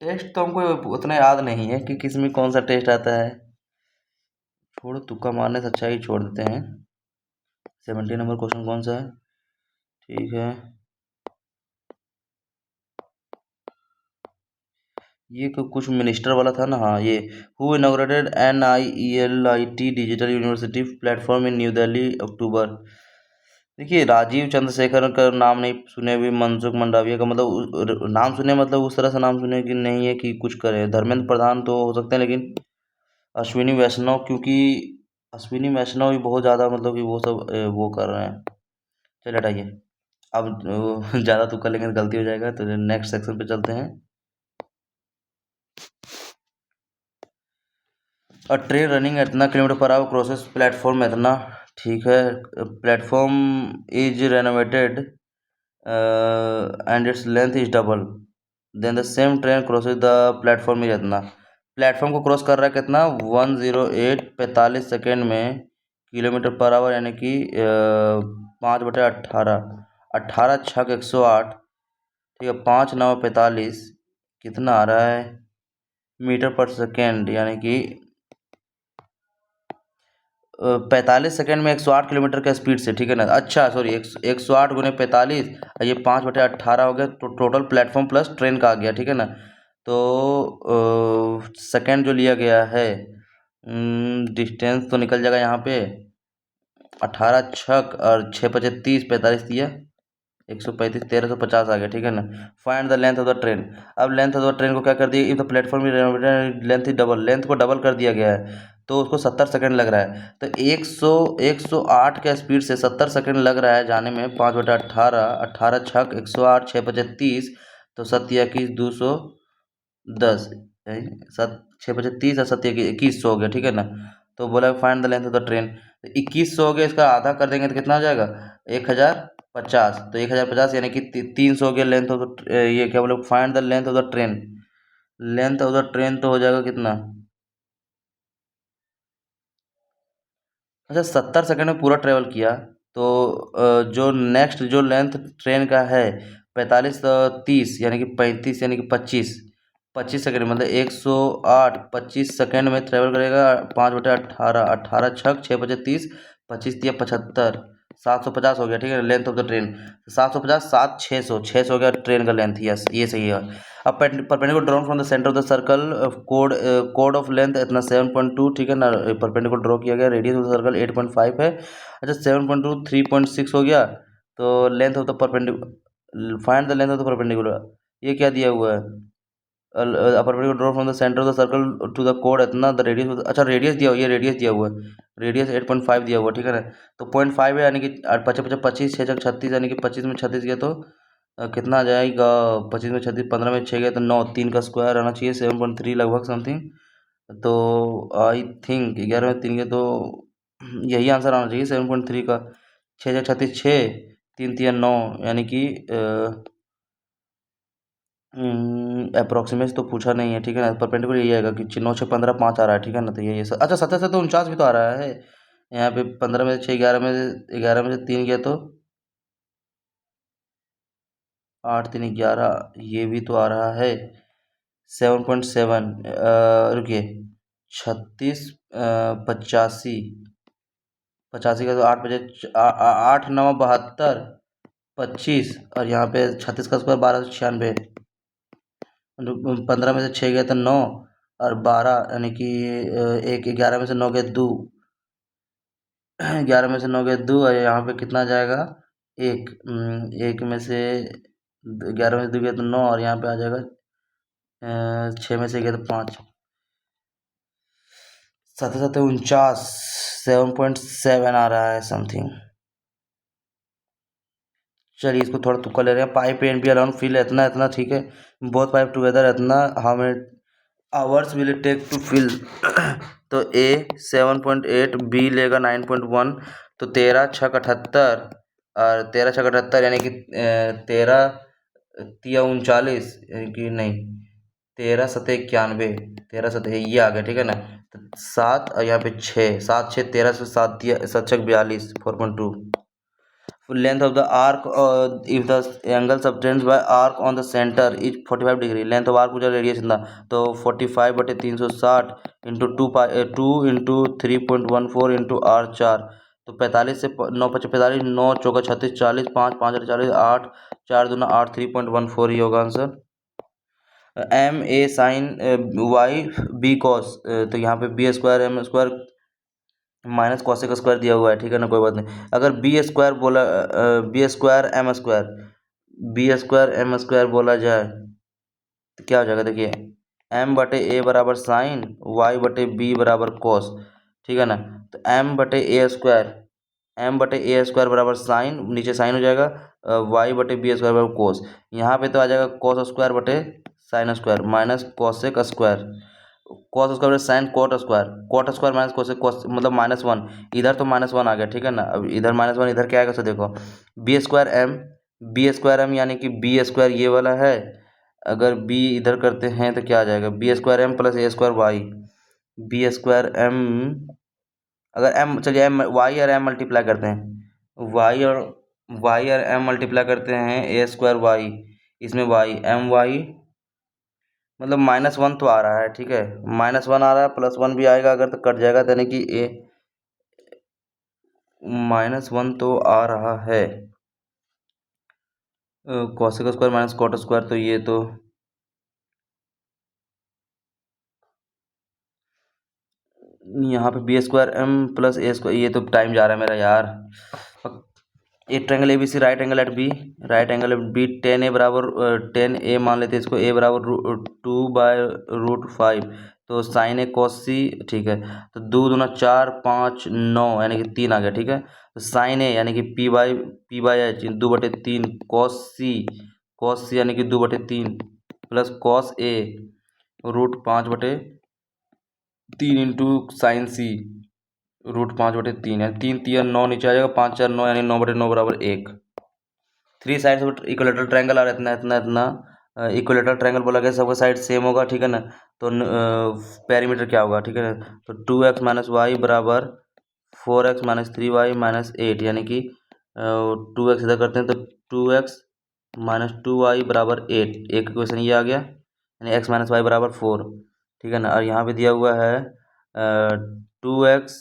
टेस्ट तो हमको उतना याद नहीं है कि किस में कौन सा टेस्ट आता है, छोड़ो तुक्का मारने से अच्छा ही छोड़ देते हैं। 70 नंबर क्वेश्चन कौन सा है, ठीक है। ये कुछ मिनिस्टर वाला था ना, हाँ ये। Who inaugurated NIELIT digital university platform in New Delhi October. देखिए राजीव चंद्रशेखर का नाम नहीं सुने, हुए मनसुख मंडाविया का मतलब नाम सुने, मतलब उस तरह से नाम सुने कि नहीं है कि कुछ करे। धर्मेंद्र प्रधान तो हो सकते हैं, लेकिन अश्विनी वैष्णव, क्योंकि अश्विनी वैष्णव भी बहुत ज़्यादा मतलब कि वो सब वो कर रहे हैं। चलिए हटाइए, अब ज़्यादा तुक्का लेंगे तो गलती हो जाएगा, तो नेक्स्ट सेक्शन पे चलते हैं। अ ट्रेन रनिंग इतना kilometre per hour crosses platform इतना, ठीक है। Platform is renovated and its length is double, then the same train crosses the platform is इतना। प्लेटफॉर्म को क्रॉस कर रहा है कितना, 108 45 सेकेंड में किलोमीटर पर आवर, यानी कि 5/18, 18×6 = 108, ठीक है। 5×9 = 45, कितना आ रहा है मीटर पर सेकेंड, यानी कि 45 सेकंड में 108 किलोमीटर के स्पीड से, ठीक है ना। अच्छा सॉरी, 108 गुने 45, ये 5/18 हो गया, तो टोटल प्लेटफॉर्म प्लस ट्रेन का आ गया, ठीक है ना। तो सेकंड जो लिया गया है, डिस्टेंस तो निकल जाएगा यहाँ पे 18 छक और 6×5 = 30, 45 दिया 135, 1350 आ गया, ठीक है ना। Find the length of the train. अब लेंथ ऑफ द ट्रेन को क्या कर दिया, if the platform length is double, length को डबल कर दिया गया है, तो उसको 70 सेकंड लग रहा है। तो 108 के स्पीड से 70 सेकंड लग रहा है जाने में, 5/18, 18 छक 108, 6×5 = 30, तो 7×1 = 210, सात 6×5 और 7×1 = 2100 हो गया, ठीक है ना। तो बोला find the length of the train, तो 2100 हो गया, इसका आधा कर देंगे तो कितना हो जाएगा, 1050। तो 1050 यानी कि 300 हो गया लेंथ ऑफ द, ये क्या बोले, find the length of the train. Length of the train तो हो जाएगा कितना, अच्छा 70 सेकंड में पूरा ट्रेवल किया, तो जो नेक्स्ट जो लेंथ ट्रेन का है 45 30 यानी कि 35 यानी कि 25 सेकंड, मतलब 108 25 सेकंड में ट्रेवल करेगा। 5/18, 18 छक 6×5 = 30, 25×3 = 75, 750 हो गया, ठीक है, लेंथ ऑफ द ट्रेन। 750, 7 600, 600 हो गया ट्रेन का लेंथ, यस ये सही है। अब perpendicular drawn from the centre of the circle, code of length इतना 7.2, ठीक है ना। परपेंडिकुलर ड्रॉ किया गया, रेडियस ऑफ द सर्कल 8.5 है। अच्छा 7.2 3.6 हो गया, तो length of the perpendicular, find the length of the perpendicular, ये क्या दिया हुआ है, perpendicular draw from the centre of the circle to the कोड इतना, द रेडियस, अच्छा रेडियस दिया हुआ, ये रेडियस दिया हुआ है, रेडियस 8.5 दिया हुआ, ठीक है ना। तो 0.5 है, यानी कि 25 6 36, यानी कि 25 में 36 गया तो कितना आ जाएगा, 25 में 36, 15 में 6 गया तो 9, 3 का स्क्वायर आना चाहिए, 7.3 लगभग समथिंग। तो आई थिंक 11 में 3 गया तो यही आंसर आना चाहिए 7.3 का। 6 6 36, 6 3 3 9, यानी कि अप्रोक्सीमेट तो पूछा नहीं है, ठीक है ना। परपेंडिकुलर यही आएगा कि 9 6 15 5 आ रहा है, ठीक है ना। तो यही है अच्छा 70 से तो 49 भी तो आ रहा है यहाँ पे, 15 में से 6, 11 में से 3 गया तो 8 3 11, ये भी तो आ रहा है 7.7, रुकिए 36 85, 85 का तो 8 9 72 25, और यहाँ पे 36 का स्क्वायर 1296, 15 में से 6 गया तो 9 और 12, यानी कि एक 11 में से 9 गया 2, 11 में से 9 गया 2, और यहाँ पे कितना जाएगा, एक, एक में से 11 में से 2 गया तो 9, और यहाँ पे आ जाएगा 6 में से गया तो 5, 7 7 49, 7.7 आ रहा है समथिंग। चलिए इसको थोड़ा तुक्का ले रहे हैं, pipe and B around fill इतना इतना, ठीक है, बोथ पाइप टुगेदर इतना, how many hours will it take to fill. तो ए 7.8, बी लेगा 9.1, तो 13×6 = 78, और 13×6 = 78 यानी कि 13×3 = 39, यानी कि नहीं 13×7 = 91, 13×7 ये आ गया, ठीक है ना। तो 7 और यहाँ पे 6, 7 6 13 से 7 दिया, 7×6 = 42, 4.2। Length of the arc, if the angle subtends by arc on the center is 45 degree, length of arc पूछा, रेडियस इतना, तो 45/360 इंटू 2 इंटू 3.14 इंटू R4, तो 45 से 9 5 45, 9 4 36, 40, 5 5 40, 8 4 दूना 8, 3.14 ही होगा answer. M A sine Y B cos, तो यहाँ पे B square M square minus cosec square दिया हुआ है, ठीक है ना, कोई बात नहीं। अगर बी स्क्वायर बोला, बी स्क्वायर एम स्क्वायर बोला जाए तो क्या हो जाएगा, देखिए m/a = साइन, y/b = कॉस, ठीक है ना। तो m/a² साइन, नीचे साइन हो जाएगा, y/b² कोस, यहाँ पे तो आ जाएगा कॉस स्क्वायर बटे sine square minus cosec square, cos square sine cot square minus cosec cos, मतलब -1, इधर तो -1 आ गया, ठीक है ना। अब इधर -1 इधर क्या आएगा, सो देखो बी स्क्वायर एम यानी कि बी स्क्वायर ये वाला है, अगर बी इधर करते हैं तो क्या आ जाएगा, बी² प्लस a²y, बी²m, अगर एम, चलिए एम वाई और एम मल्टीप्लाई करते हैं, वाई और एम मल्टीप्लाई करते हैं, a²y, इसमें वाई एम वाई, मतलब -1 तो आ रहा है, ठीक है, -1 आ रहा है, +1 भी आएगा अगर, तो कट जाएगा, तो यानी कि -1 तो आ रहा है, cosec square minus cot square, तो ये तो यहाँ पे b²m+a², ये तो टाइम जा रहा है मेरा यार। एक triangle A B C, right angle at B, right angle at B, 10a बराबर 10a मान लेते हैं इसको, a बराबर 2/√5, तो साइन ए कॉस सी, ठीक है। तो 2×2 = 4, 5 9 यानी कि 3 आ गया, ठीक है। तो साइन ए यानी कि p/h 2/3, कॉस सी यानी कि 2/3 plus cos A √5/3 into sine सी √5/3, यानी 3×3 = 9, नीचे आ जाएगा 5×4 = 9, यानी 9/9 बराबर 1। थ्री साइड इक्विलेटरल ट्रायंगल आ रहा है, इतना इतना इतना इक्विलेटरल ट्रायंगल बोला गया, सबका साइड सेम होगा, ठीक है ना। तो पेरीमीटर क्या होगा, ठीक है ना। तो 2x - y बराबर 4x - 3y - 8, यानी कि 2x इधर करते हैं तो 2x - 2y बराबर 8, एक इक्वेशन ये आ गया, यानी x - y बराबर 4, ठीक है ना। और यहाँ पे दिया हुआ है 2x,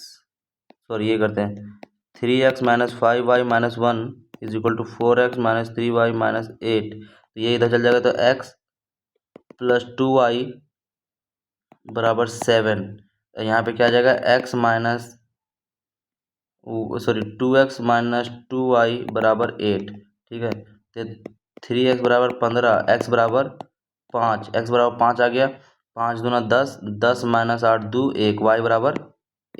सॉरी ये करते हैं 3x - 5y - 1 = 4x - 3y - 8, तो ये इधर चल जाएगा, तो x + 2y बराबर 7। यहाँ पे क्या आ जाएगा, x minus sorry 2x - 2y बराबर 8, ठीक है। तो 3x बराबर 15, x बराबर 5 आ गया, 5×2 = 10, 10 - 8 2 1, y बराबर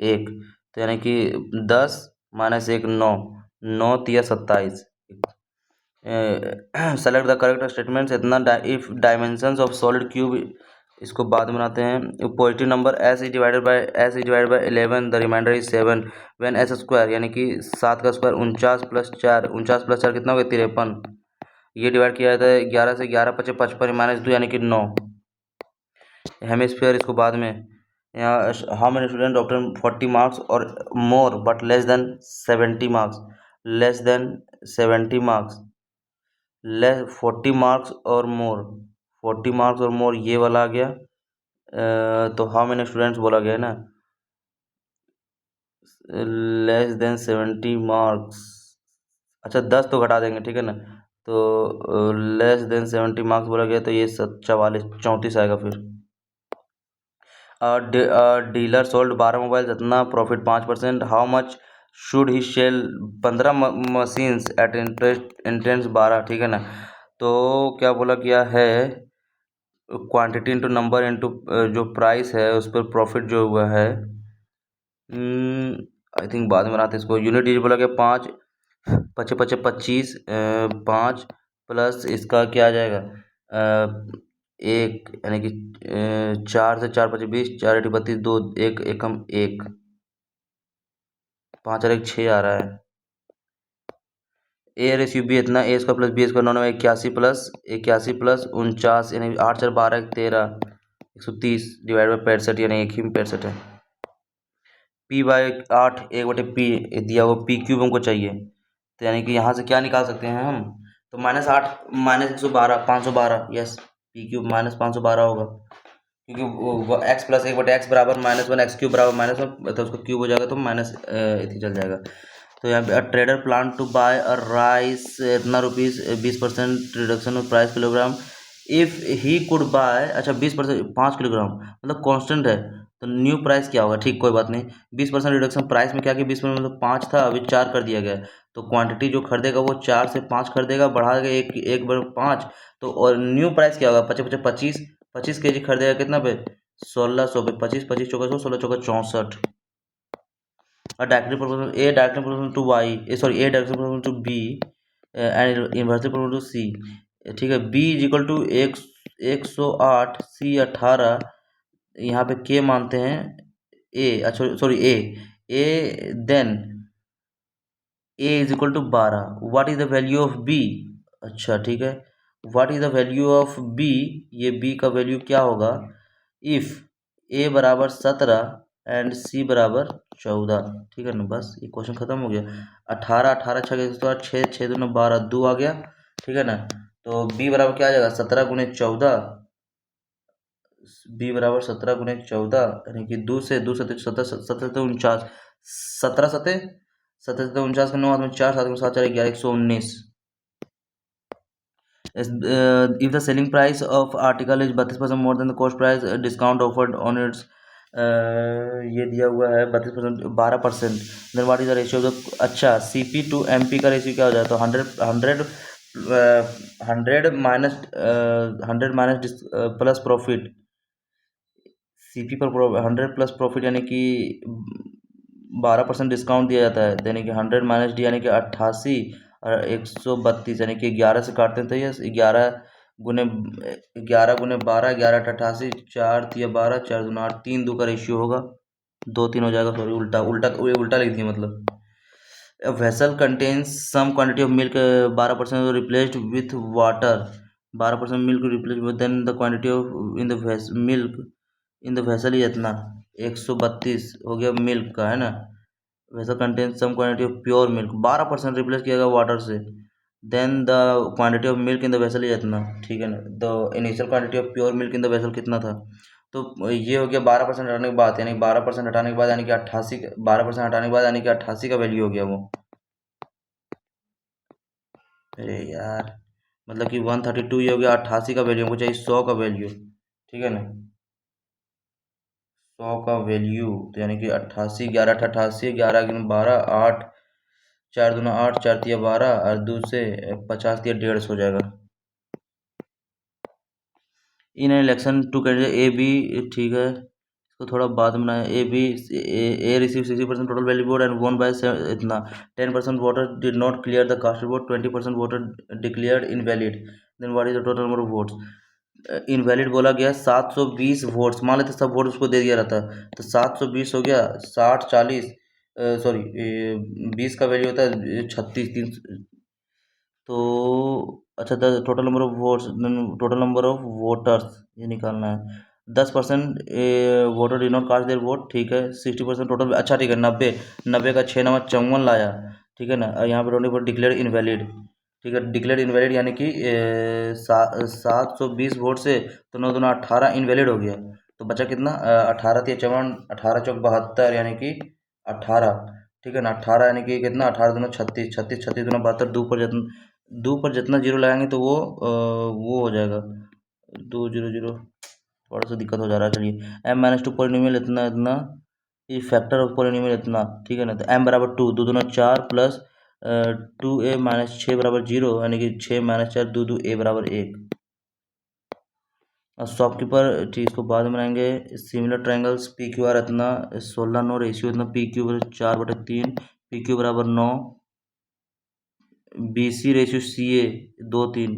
1, तो यानी कि 10 - 1 9, 9×3 = 27। सेलेक्ट द करेक्ट स्टेटमेंट्स, इतना if dimensions of solid cube, इसको बाद में बनाते हैं। Positive number s = 11, the remainder is 7, when s², यानी कि 7 का स्क्वायर 49 + 4, 49 + 4 कितना हो गया 53, ये डिवाइड किया जाता है 11 से, 11 × 5 = 55 -2 यानी कि 9। हेमिस्फीयर, इसको बाद में। यहाँ how many student obtain 40 marks or more but less than 70 marks, less than 70 marks, less 40 marks or more, 40 marks or मोर ये वाला आ गया। तो हाउ मेनी स्टूडेंट्स बोला गया है ना, लेस देन 70 मार्क्स, अच्छा 10 तो घटा देंगे, ठीक है ना। तो लेस देन 70 मार्क्स बोला गया, तो ये 44 34 आएगा फिर। डीलर सोल्ड 12 मोबाइल, जितना profit 5%, how much should he sell 15 machines at interest 12, ठीक है ना। तो क्या बोला गया है, क्वांटिटी इंटू नंबर इंटू जो प्राइस है उस पर प्रॉफिट जो हुआ है, आई थिंक बाद में बनाते इसको। यूनिट डील बोला गया 5, 5 × 25, 5 प्लस इसका क्या आ जाएगा 1, यानी कि 4 से 4 × 5 = 20, 4 × 8 = 32, 2 1 एकम 1, 5 और 1 6 आ रहा है। a/b इतना, a² + b² 9 81 प्लस 49, यानी 8 4 12 13, 130 डिवाइड बाई 65, यानी एक ही में 65 है। p/8 1/p दिया हुआ, p³ हमको चाहिए, तो यानी कि यहाँ से क्या निकाल सकते हैं हम, तो -8 -112 512, यस, p³ -512 होगा, क्योंकि वो x + 1/x बराबर -1, x³ बराबर -1, तो उसका क्यूब हो जाएगा, तो माइनस इतनी चल जाएगा। तो यहाँ पे trader plan to buy a rice इतना rupees, 20% reduction of price kilogram, if he could buy, अच्छा 20% 5 किलोग्राम, मतलब कांस्टेंट है, तो न्यू प्राइस क्या होगा, ठीक कोई बात नहीं। 20% रिडक्शन प्राइस में क्या कि 20% मतलब 5 था, अभी 4 कर दिया गया है, तो क्वांटिटी जो खरीदेगा वो 4 से 5 खरीदेगा, बढ़ा देगा एक बार 5, तो और न्यू प्राइस क्या होगा 25 25 25 के जी खरीदेगा कितना पे 1600 पे, 25 25 चौका 100, 16 चौका 64। और directly proportional a directly proportional to y, sorry a directly proportional to b and inversely proportional to c, ठीक है। b = 108, c 18, यहाँ पे k मानते हैं a, अच्छा sorry a then a = 12, what is the value of b, अच्छा ठीक है, what is the value of b, ये b का वैल्यू क्या होगा, इफ a बराबर 17 एंड c बराबर 14, ठीक है ना। बस ये क्वेश्चन खत्म हो गया। 18 18 6 6 2 12 2 आ गया, ठीक है ना। तो b बराबर क्या आ जाएगा 17 × 14, b बराबर 17 × 14, यानी कि 2 से 17 17 49, 17 7 77 49 का 9 हाथ में 4 7 में 7 4 11 119। If the selling price of article is 32% more than the cost price, discount offered on its ये दिया हुआ है 32%, 12%, then what is the ratio of the, अच्छा CP टू MP का रेशियो क्या हो जाए, तो 100 प्लस प्रॉफिट, CP पर 100 प्लस प्रॉफिट यानी कि 12% डिस्काउंट दिया जाता है, यानी कि 100 माइनस डी यानी कि 88 और 132 यानी कि 11 से काटते हैं तो ये 11 गुने 12, 11 88, 4 तिया 12, 4 दूना 8, 3 2 का रेशियो होगा, 2 3 हो जाएगा, सॉरी उल्टा उल्टा उल्टा लिख दिया मतलब। A vessel contains some quantity of milk, 12% replaced with water, 12% milk replaced with, then the quantity of in the milk in the vessel is इतना 132 हो गया मिल्क का, है ना। vessel contains some quantity of pure milk, 12% replace किया गया वाटर से, then the quantity of milk in the vessel is इतना, ठीक है ना। The initial quantity of pure milk in the vessel कितना था, तो ये हो गया 12% हटाने के बाद, यानी 12% हटाने के बाद यानी कि 88, 12% हटाने के बाद यानी कि 88 का वैल्यू हो गया वो। अरे यार, मतलब कि 132 ये हो गया, 88 का वैल्यू हमको चाहिए 100 का वैल्यू, ठीक है ना। 100 का वैल्यू तो यानी कि 88, 11 88, 11 12, 8 4 दूना 8, 4 तिया 12 और 2 से 50 तिया 150 हो जाएगा। In election two candidate A B, ठीक है, इसको थोड़ा बाद में बनाया। A B, A receive 60% total value vote and won by इतना, 10% voter did not clear the cast vote, 20% voter declared invalid, then what is the total number of votes. Invalid बोला गया 720 वोट्स, मान लेते सब वोट उसको दे दिया रहता, तो 720 हो गया, 60 40 सॉरी 20 का वैल्यू होता है 36 3, तो अच्छा total number of votes, total number of voters ये निकालना है। 10% voter did not cast their vote, ठीक है। 60% टोटल, अच्छा ठीक है, 90 का 6 नंबर 54 लाया, ठीक है ना। और यहाँ पे 20 डिक्लेयर इनवैलिड, ठीक है, डिक्लेयर इनवैलिड यानी कि 720 वोट से तो 9 दूना 18 इनवैलिड हो गया, तो बचा कितना 18 तिया 54, 18 चौक 72 यानी कि 18, ठीक है ना। 18 यानी कि कितना, 18 दूना 36, 36 36 दूना 72, दो पर जितना जीरो लगाएंगे तो वो हो जाएगा 200, थोड़ा सा दिक्कत हो जा रहा है, चलिए। m-2 पॉलिनोमियल इतना इतना, ये फैक्टर ऑफ पॉलिनोमियल इतना, ठीक है ना। तो m बराबर 2, 2 दूना 4 प्लस 2a माइनस 6 बराबर 0, यानी कि 6 माइनस 4 2 2 a बराबर 1। और शॉपकीपर, ठीक, इसको बाद में बनाएंगे। Similar triangles P Q are इतना 16 9 रेशियो इतना, पी क्यू 4/3, पी क्यू बराबर 9, B C ratio C A 2 3,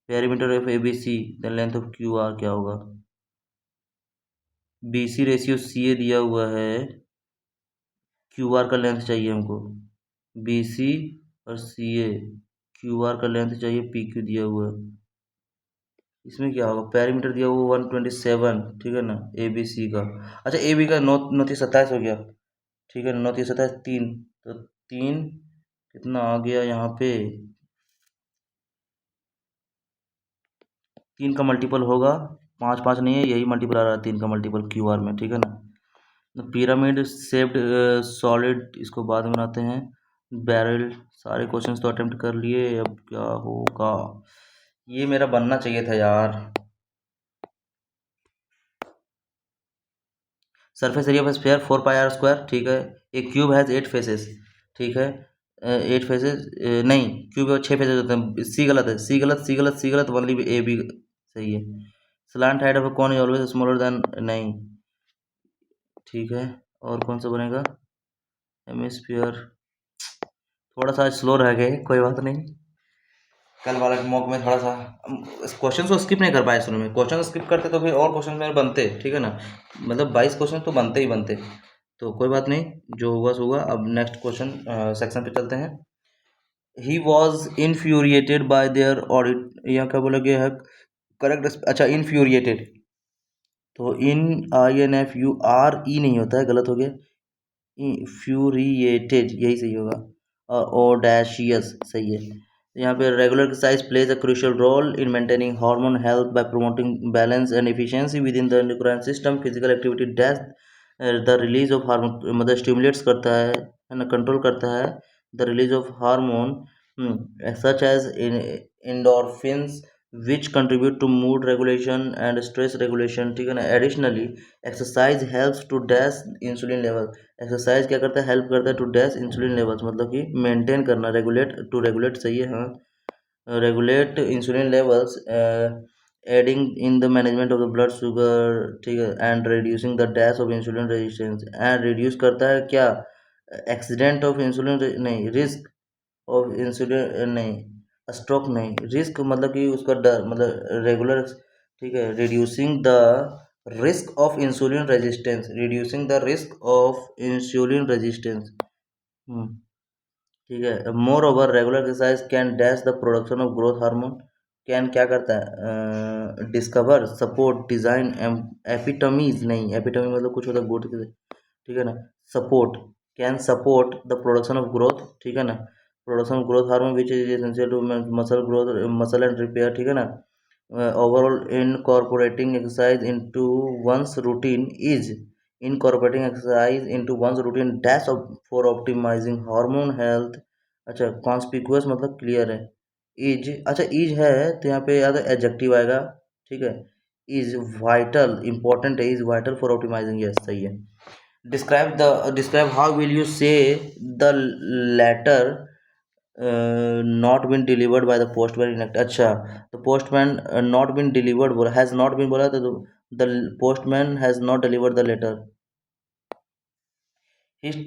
perimeter of A B C, the length of Q R क्या होगा। बी सी रेशियो सी ए दिया हुआ है, क्यू आर का लेंथ चाहिए हमको, बी सी और सी ए, क्यू आर का लेंथ चाहिए, पी क्यू दिया हुआ है। इसमें क्या होगा, पेरीमीटर दिया हुआ 127, ठीक है ना, ए बी सी का। अच्छा ए बी का 9 9 27 हो गया, ठीक है ना, 9 27 3, तो 3 कितना आ गया यहाँ पे, 3 का मल्टीपल होगा, 5 5 नहीं है, यही मल्टीपल आ रहा है 3 का मल्टीपल क्यू आर में, ठीक है ना। पिरामिड शेप्ड सॉलिड, इसको बाद में बनाते हैं। बैरल, सारे क्वेश्चंस तो अटेम्प्ट कर लिए, अब क्या होगा, ये मेरा बनना चाहिए था यार। Surface area of sphere 4 pi R square, ठीक है। एक क्यूब हैज 8 फेसेस, ठीक है, 8 फेसेस, नहीं क्यूब 6 फेसेस होते हैं, सी गलत है, सी गलत सी गलत सी गलत, ओनली ए बी सही है। स्लांट हाइट ऑफ कौन इज ऑलवेज स्मॉलर देन, नहीं, ठीक है। और कौन सा बनेगा, हेमिस्फीयर, थोड़ा सा स्लो रह गए, कोई बात नहीं। कल वाले मॉक में थोड़ा सा क्वेश्चन को स्किप नहीं कर पाए शुरू में, क्वेश्चन स्किप करते तो फिर और क्वेश्चन मेरे बनते, ठीक है ना, मतलब 22 क्वेश्चन तो बनते ही बनते, तो कोई बात नहीं, जो हुआ सो हुआ। अब नेक्स्ट क्वेश्चन सेक्शन पे चलते हैं। He was infuriated bye there audit, यहाँ क्या बोला गया है करेक्ट, अच्छा इन्फ्यूरिएटेड, तो इन INFURE नहीं होता है, गलत हो गया, फ्यूरिएटेड यही सही होगा, ऑडेशियस सही है। यहाँ पे regular exercise plays a crucial role in maintaining hormone health by promoting balance and efficiency within the endocrine system. Physical activity dash the release of hormone, मतलब स्टिमुलेट्स करता है है ना, कंट्रोल करता है the release of hormone such as endorphins which contribute to mood regulation and stress regulation, ठीक है ना। Additionally exercise helps to dash insulin level, exercise क्या करता है, हेल्प करता है टू डैश इंसुलिन लेवल्स, मतलब कि मेंटेन करना, रेगुलेट, टू रेगुलेट सही है, हाँ, regulate insulin levels, adding in the management of the blood sugar, ठीक है, and reducing the dash of insulin resistance, and reduce करता है क्या, एक्सीडेंट ऑफ इंसुलिन नहीं, रिस्क ऑफ इंसुलिन नहीं, स्ट्रोक नहीं, रिस्क मतलब कि उसका डर, मतलब रेगुलर, ठीक है, reducing the risk of insulin resistance, reducing the risk of insulin resistance, ठीक है। More over regular exercise can dash the production of growth hormone, can क्या करता है, डिस्कवर, सपोर्ट, डिजाइन, एपिटमीज नहीं, एपिटमी मतलब कुछ होता है गुड, ठीक है ना, support, can support the production of growth, ठीक है ना, production of growth hormone which is essential to muscle growth, muscle and repair, ठीक है ना। Overall incorporating exercise into one's routine is, incorporating exercise into one's routine dash of for optimizing hormone health, अच्छा कॉन्स्पिकुअस मतलब क्लियर है, इज, अच्छा इज है तो यहाँ पे या तो एडजेक्टिव आएगा, ठीक है, इज वाइटल इंपॉर्टेंट है, is vital for optimising, yes सही है। Describe how will you say the letter not been delivered by the postman in, अच्छा तो पोस्टमैन नॉट बीन डिलीवर्ड बोला, हैज नॉट बीन बोला तो the postman has not delivered the letter, his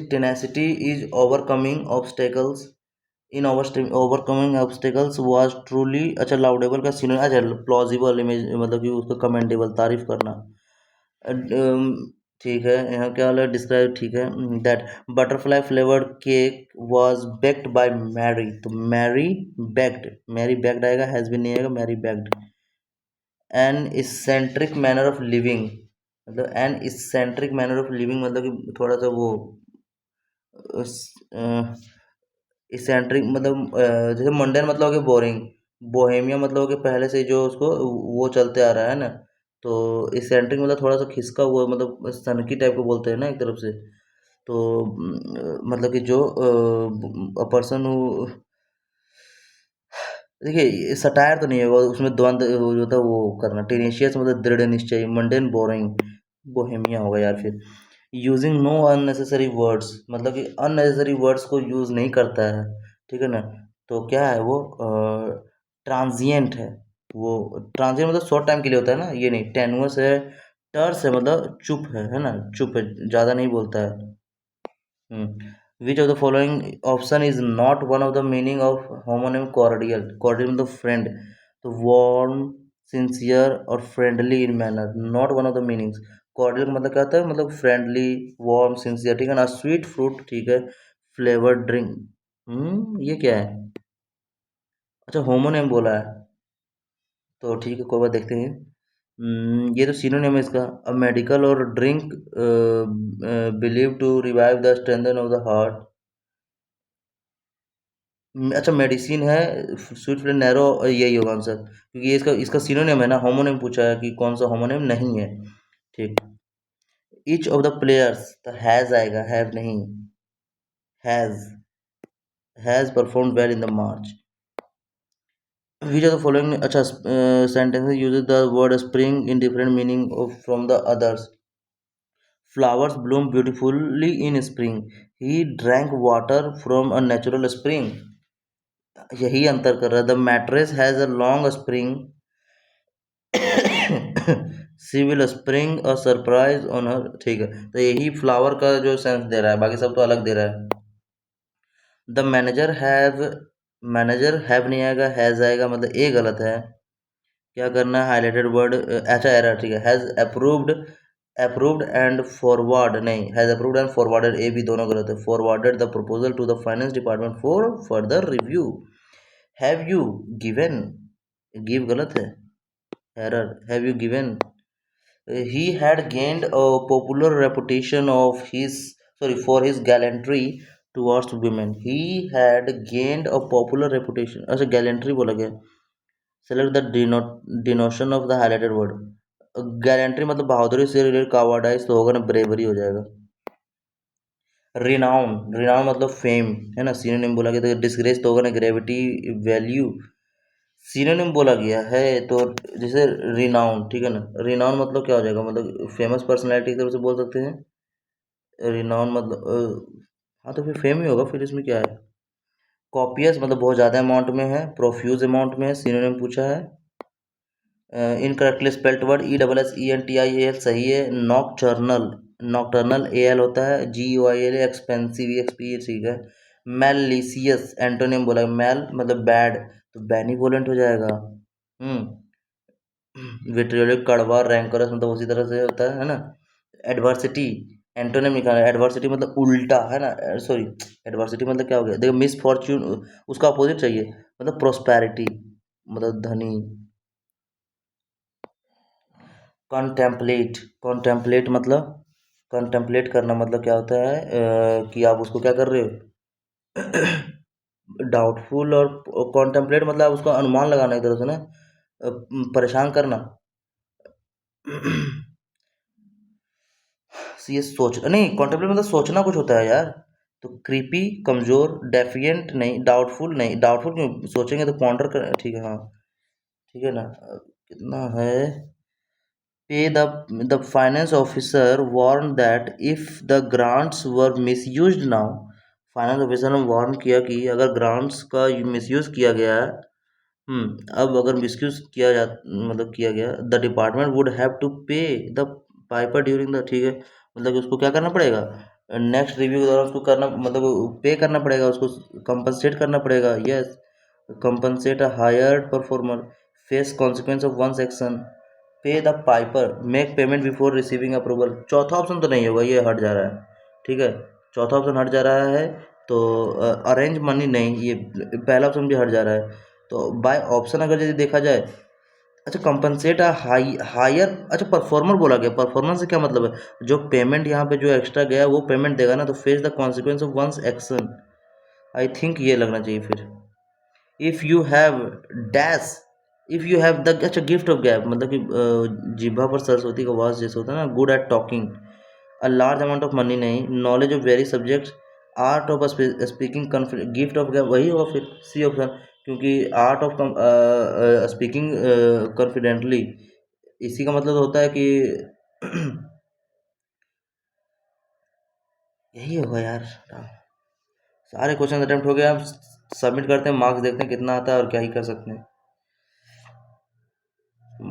tenacity is overcoming obstacles, in overcoming obstacles was truly, अच्छा लाउडेबल का सीन, अच्छा प्लॉजिबल इमेज मतलब कि उसका कमेंडेबल, तारीफ करना, ठीक है, यहाँ क्या वाला डिस्क्राइब, ठीक है, that butterfly flavoured cake was baked by Mary, तो मैरी बेक्ड, मैरी बेक्ड आएगा, हैज बीन नहीं आएगा, Mary baked, an eccentric manner of living, मतलब an eccentric manner of living मतलब कि थोड़ा सा वो इसेंट्रिक मतलब जैसे मंडेन मतलब हो गया बोरिंग, बोहेमिया मतलब हो गया पहले से जो उसको वो चलते आ रहा है ना, तो इसेंट्रिक मतलब थोड़ा सा खिसका हुआ, मतलब सनकी टाइप को बोलते हैं ना एक तरफ से, तो मतलब कि जो पर्सन देखिए सटायर तो नहीं है वो, उसमें द्वंद वो जो था वो करना, टेनेशियस मतलब दृढ़ निश्चय, मंडेन बोरिंग, बोहेमिया होगा यार फिर, यूजिंग नो अननेसेसरी वर्ड्स मतलब कि अननेसेसरी वर्ड्स को यूज़ नहीं करता है, ठीक है ना, तो क्या है वो ट्रांजिएंट है, वो ट्रांजिएंट मतलब शॉर्ट टाइम के लिए होता है ना, ये नहीं, टेनुअस है, टर्स है मतलब चुप है ना, चुप है, ज़्यादा नहीं बोलता है। Which of the following option is not one of the meaning of homonym cordial? Cordial मतलब friend, तो warm, sincere और friendly in manner, not one of the meanings. cordial का मतलब क्या होता है, मतलब friendly, warm, sincere, ठीक है ना, sweet fruit, ठीक है, flavored drink, ये क्या है, अच्छा होमोनेम बोला है, तो ठीक है कोई बात, देखते हैं। ये तो सिनोनिम है इसका, अ मेडिकल और drink believe to revive the strengthen of the heart, अच्छा मेडिसिन है, स्वीट फ्लेवर नैरो, यही होगा आंसर, क्योंकि ये इसका सिनोनिम है ना, होमोनिम पूछा है कि कौन सा होमोनिम नहीं है, ठीक। ईच ऑफ द प्लेयर्स, तो हैज आएगा, हैव नहीं, has, has perform well in the March, which of the following अच्छा sentences uses the word spring in different meaning of from the others, flowers bloom beautifully in spring, he drank water from a natural spring, यही अंतर कर रहा है, the mattress has a long spring, she will spring a surprise on her, ठीक है, तो यही फ्लावर का जो सेंस दे रहा है, बाकी सब तो अलग दे रहा है। द मैनेजर हैव नहीं आएगा, हैज आएगा, मतलब ए गलत है, क्या करना है, हाईलाइटेड वर्ड, अच्छा एरर, ठीक है, हैज अप्रूव्ड एंड फॉरवर्ड नहीं, has approved and forwarded, A भी दोनों गलत है, forwarded the proposal to the finance department for further review, have you given, give गलत है, error, have you given, he had gained a popular reputation of his, sorry, for his gallantry towards women, he had gained a popular reputation, अच्छा gallantry बोला गया, select the denotation of the highlighted word, gallantry मतलब बहादुरी से रिलेटेड, कावार्डाइज तो होगा ना, ब्रेवरी हो जाएगा, रिनाउन, रिनाउन मतलब फेम है ना, सिनोनिम बोला गया तो डिस्ग्रेस तो होगा ना, ग्रेविटी वैल्यू सिनोनिम बोला गया है तो जैसे रिनाउन, ठीक है ना, रिनाउन मतलब क्या हो जाएगा, मतलब फेमस पर्सनैलिटी की तरफ से बोल सकते हैं। रिनाउन मतलब हाँ तो फिर फेम ही होगा, फिर इसमें क्या है। कॉपियस मतलब बहुत ज़्यादा अमाउंट में है, प्रोफ्यूज अमाउंट में है, सिनोनिम पूछा है। इनकरेक्टली स्पेल्ट वर्ड ESSENTIAL सही है। नॉकटर्नल, नॉकटर्नल AL होता है, GUIL एक्सपेंसिव EXP ठीक है। मैलिशियस एंटोनिम बोला, मैल मतलब बैड तो बेनिवोलेंट हो जाएगा। विट्रियोलिक कड़वा, रैंकरस मतलब उसी तरह से होता है ना। एडवर्सिटी एंटोनिम लिखा है, एडवर्सिटी मतलब उल्टा है ना, सॉरी एडवर्सिटी मतलब क्या हो गया, देखो मिस फॉर्च्यून उसका अपोजिट चाहिए, मतलब प्रोस्पैरिटी मतलब धनी। कॉन्टेम्पलेट, कॉन्टेम्पलेट मतलब कॉन्टेम्पलेट करना मतलब क्या होता है कि आप उसको क्या कर रहे हो डाउटफुल, और कॉन्टेम्पलेट मतलब उसका अनुमान लगाना एक तरह से ना, परेशान करना। ये सोच नहीं, कॉन्टेम्पलेट मतलब सोचना कुछ होता है यार। तो क्रीपी कमजोर, डेफिएंट नहीं, डाउटफुल नहीं, डाउटफुल क्यों सोचेंगे तो पॉन्डर कर, ठीक है हाँ, ठीक है ना। कितना है, pay the finance officer warned that if the grants were misused now, finance officer ने वार्न किया कि अगर ग्रांट्स का मिसयूज किया गया है, अब अगर मिसयूज किया जा मतलब किया गया, the department would have to pay the piper during the, ठीक है, मतलब कि उसको क्या करना पड़ेगा, नेक्स्ट रिव्यू के दौरान उसको करना, मतलब पे करना पड़ेगा उसको, कंपनसेट करना पड़ेगा, yes. Compensate a hired performer, face consequence of one section, pay the piper, make payment before receiving approval. चौथा ऑप्शन तो नहीं होगा, ये हट जा रहा है, ठीक है, चौथा ऑप्शन हट जा रहा है। तो अरेंज मनी नहीं, ये पहला ऑप्शन भी हट जा रहा है। तो बाय ऑप्शन अगर यदि देखा जाए, अच्छा कंपनसेट हायर, अच्छा परफॉर्मर बोला गया, परफॉर्मेंस से क्या मतलब है, जो पेमेंट यहाँ पे जो एक्स्ट्रा गया वो पेमेंट देगा ना, तो face the consequence of one's action, I think ये लगना चाहिए फिर। If you have dash, if you have the, अच्छा गिफ्ट ऑफ गैप मतलब कि जिह्वा पर सरस्वती का वास जैसे होता है ना, good at talking, a large amount of money नहीं, knowledge of very subjects, art of speaking confident, gift of gab वही होगा फिर सी ऑप्शन, क्योंकि आर्ट ऑफ स्पीकिंग कॉन्फिडेंटली, इसी का मतलब होता है कि यही होगा यार। सारे क्वेश्चन अटेम्प्ट हो गए, अब सबमिट करते हैं, मार्क्स देखते हैं कितना आता है और क्या ही कर सकते हैं।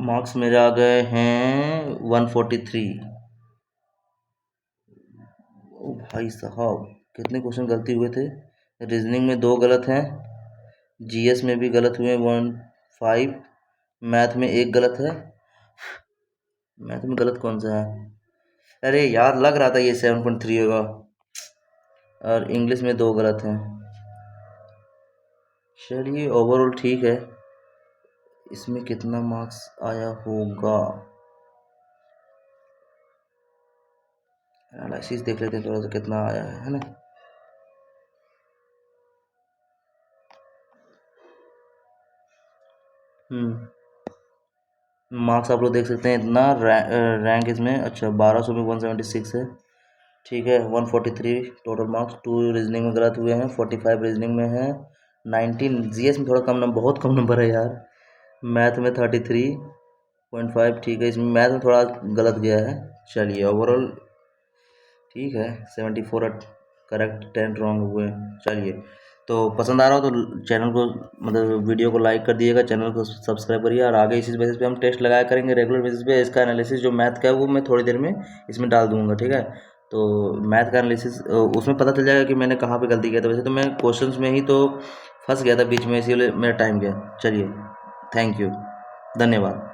मार्क्स मेरे आ गए हैं 143। ओ भाई साहब, कितने क्वेश्चन गलती हुए थे। रीजनिंग में 2 गलत हैं, जीएस में भी गलत हुए 15, मैथ में 1 गलत है। मैथ में गलत कौन सा है, अरे यार लग रहा था ये 7.3 होगा। और इंग्लिश में 2 गलत हैं। चलिए ओवरऑल ठीक है। इसमें कितना मार्क्स आया होगा, एनालिसिस देख लेते हैं थोड़ा सा कितना आया है ना। मार्क्स आप लोग देख सकते हैं इतना, रैंक इसमें अच्छा 1200 में 176 है, ठीक है। 143 टोटल मार्क्स, 2 रीजनिंग में गलत हुए हैं, 45 रीजनिंग में है, 19 जीएस में थोड़ा कम नंबर, बहुत कम नंबर है यार। मैथ में 33.5, ठीक है, इसमें मैथ में थोड़ा गलत गया है। चलिए ओवरऑल ठीक है, 74 करेक्ट, 10 रॉन्ग हुए। चलिए, तो पसंद आ रहा हो तो चैनल को मतलब वीडियो को लाइक कर दिएगा, चैनल को सब्सक्राइब करिए, और आगे इसी बेसिस पे हम टेस्ट लगाया करेंगे रेगुलर बेसिस पे। इसका एनालिसिस जो मैथ का है वो मैं थोड़ी देर में इसमें डाल दूंगा, ठीक है। तो मैथ का एनालिसिस उसमें पता चल जाएगा कि मैंने कहाँ पे गलती किया था, वैसे तो मैं क्वेश्चंस में ही तो फंस गया था बीच में, इसीलिए मेरा टाइम गया। चलिए, थैंक यू, धन्यवाद।